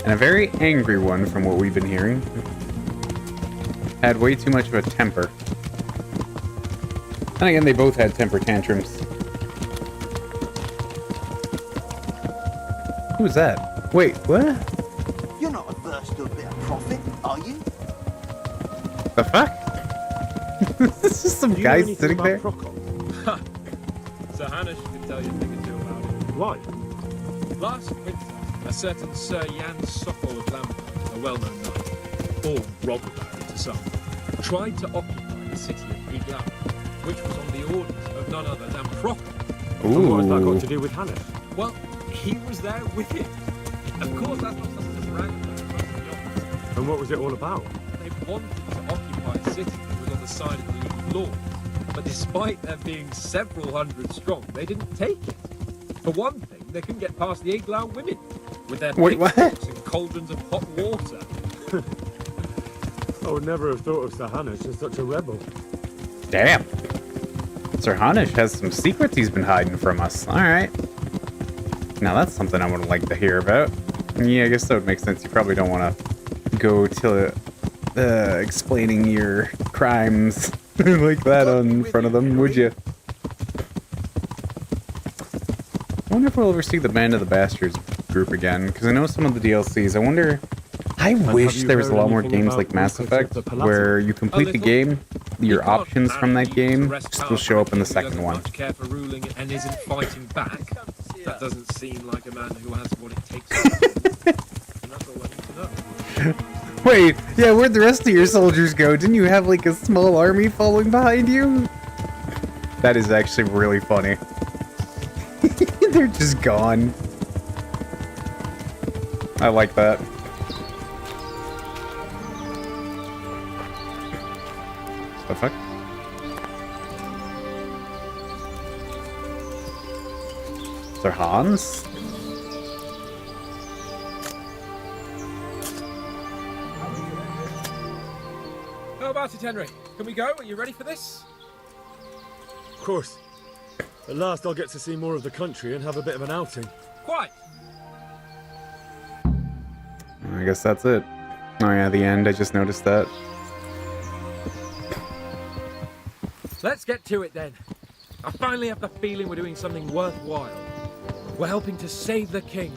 And a very angry one from what we've been hearing. Had way too much of a temper. And again, they both had temper tantrums. Who's that? Wait, what? You're not averse to a bit of profit, are you? the fuck? This is some guy sitting there. Sir Hanish can tell you a thing or two about it. Why? Last winter, a certain Sir Jan Sokol of Lambert, a well-known knight, or robber baron to some, tried to occupy the city of Iglau, which was on the orders of none other than Procop. And what has that got to do with Hanish? Well, he was there with him. Of course, that's not something to brag about. And what was it all about? They wanted to occupy a city that was on the side of the League of Lords. But despite there being several hundred strong, they didn't take it. For one thing, they couldn't get past the Iglau women with their pitchforks and cauldrons of hot water. I would never have thought of Sir Hanish as such a rebel. Damn. Sir Hanish has some secrets he's been hiding from us. Alright. Now that's something I would like to hear about. Yeah, I guess that would make sense. You probably don't want to go to explaining your crimes like that in front of them, would you? I wonder if we'll ever see the Band of the Bastards group again, because I know some of the DLCs. I wonder... I wish there was a lot more games like Mass Effect, where you complete the game, your options from that game still show up in the second one. Care for ruling and isn't fighting back. That doesn't seem like a man who has what it takes. And that's all I need to know. Wait, yeah, where'd the rest of your soldiers go? Didn't you have like a small army following behind you? That is actually really funny. They're just gone. I like that. The fuck? Sir Hans? How about it, Henry? Can we go? Are you ready for this? Of course. At last I'll get to see more of the country and have a bit of an outing. Quite. I guess that's it. Oh yeah, the end. I just noticed that. Let's get to it then. I finally have the feeling we're doing something worthwhile. We're helping to save the king.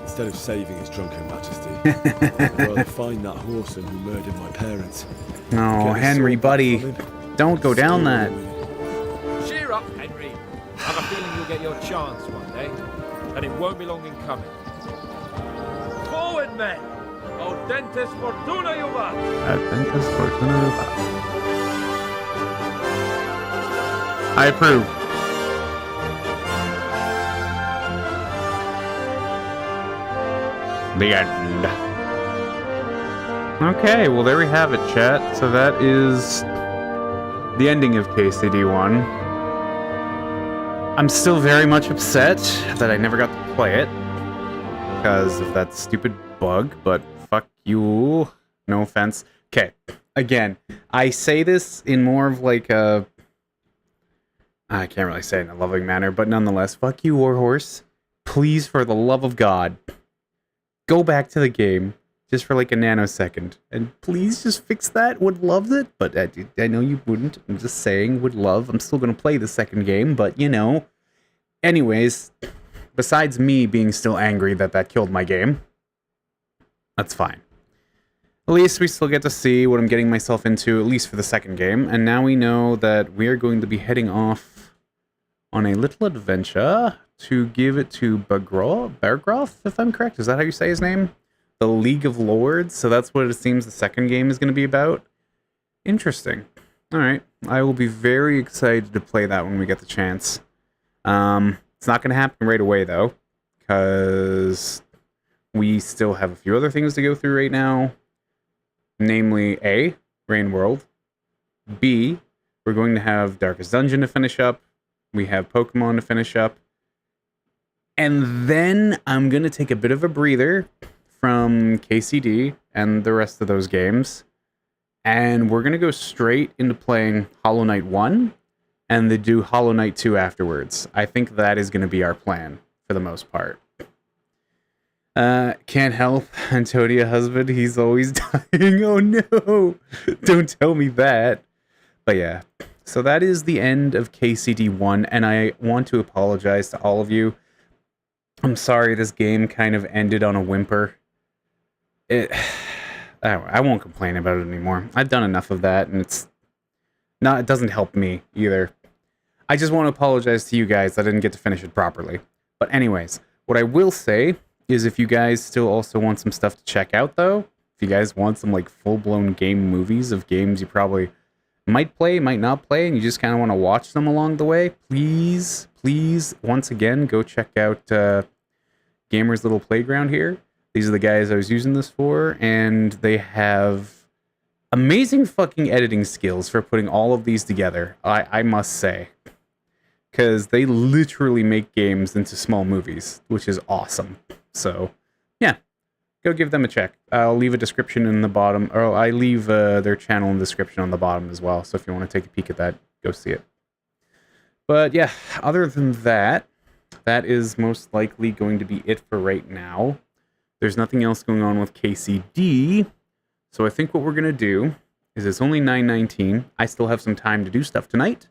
Instead of saving his drunken majesty, I'd rather find that whoreson who murdered my parents. No, Henry, buddy. Don't go down that. Cheer up, Henry. I have a feeling you'll get your chance one day, and it won't be long in coming. Forward, men! Audentes fortuna juvat! Audentes fortuna juvat. I approve. The end. Okay, well there we have it, chat. So that is the ending of KCD1. I'm still very much upset that I never got to play it because of that stupid bug, but fuck you. No offense. Okay, again, I say this in more of like a... I can't really say it in a loving manner, but nonetheless, fuck you, Warhorse. Please, for the love of God, go back to the game just for like a nanosecond. And please just fix that. Would love it, but I know you wouldn't. I'm just saying, would love. I'm still going to play the second game, but you know. Anyways, besides me being still angry that that killed my game, that's fine. At least we still get to see what I'm getting myself into, at least for the second game. And now we know that we are going to be heading off on a little adventure to give it to Bergroth, if I'm correct. Is that how you say his name? The League of Lords. So that's what it seems the second game is going to be about. Interesting. All right. I will be very excited to play that when we get the chance. It's not going to happen right away, though, because we still have a few other things to go through right now. Namely, A, Rain World. B, we're going to have Darkest Dungeon to finish up. We have Pokemon to finish up. And then I'm going to take a bit of a breather from KCD and the rest of those games. And we're going to go straight into playing Hollow Knight 1 and then do Hollow Knight 2 afterwards. I think that is going to be our plan for the most part. Can't help Antonia husband. He's always dying. Oh no. Don't tell me that. But yeah. So that is the end of KCD1. And I want to apologize to all of you. I'm sorry this game kind of ended on a whimper. I won't complain about it anymore. I've done enough of that, and it doesn't help me either. I just want to apologize to you guys that I didn't get to finish it properly. But anyways, what I will say is if you guys still also want some stuff to check out, though, if you guys want some like full-blown game movies of games you probably might play, might not play, and you just kind of want to watch them along the way, please, once again, go check out Gamer's Little Playground here. These are the guys I was using this for, and they have amazing fucking editing skills for putting all of these together, I must say. Because they literally make games into small movies, which is awesome. So, yeah, go give them a check. I'll leave a description in the bottom, or I leave their channel in the description on the bottom as well, so if you want to take a peek at that, go see it. But yeah, other than that, that is most likely going to be it for right now. There's nothing else going on with KCD, so I think what we're going to do is it's only 9:19. I still have some time to do stuff tonight.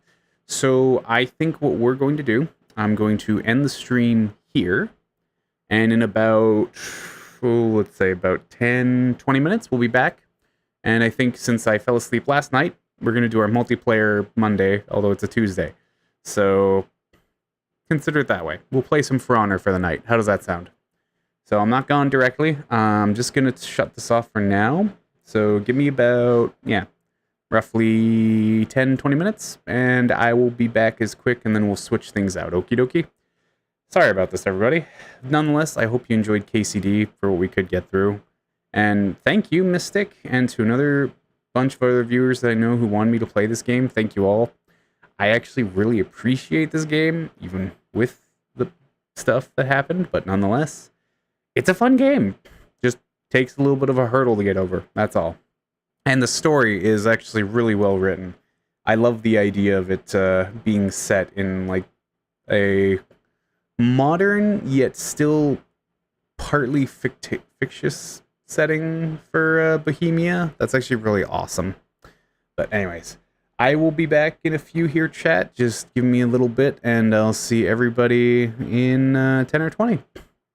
So I think what we're going to do, I'm going to end the stream here, and in about, let's say about 10, 20 minutes, we'll be back. And I think since I fell asleep last night, we're going to do our multiplayer Monday, although it's a Tuesday. So consider it that way. We'll play some For Honor for the night. How does that sound? So I'm not gone directly. I'm just going to shut this off for now. So give me about, roughly 10, 20 minutes, and I will be back as quick, and then we'll switch things out. Okie dokie. Sorry about this, everybody. Nonetheless, I hope you enjoyed KCD for what we could get through. And thank you, Mystic, and to another bunch of other viewers that I know who wanted me to play this game. Thank you all. I actually really appreciate this game, even with the stuff that happened, but nonetheless, it's a fun game. Just takes a little bit of a hurdle to get over. That's all. And the story is actually really well written. I love the idea of it being set in like a modern yet still partly fictitious setting for Bohemia. That's actually really awesome. But anyways, I will be back in a few here, chat. Just give me a little bit, and I'll see everybody in 10 or 20.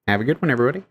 Have a good one, everybody.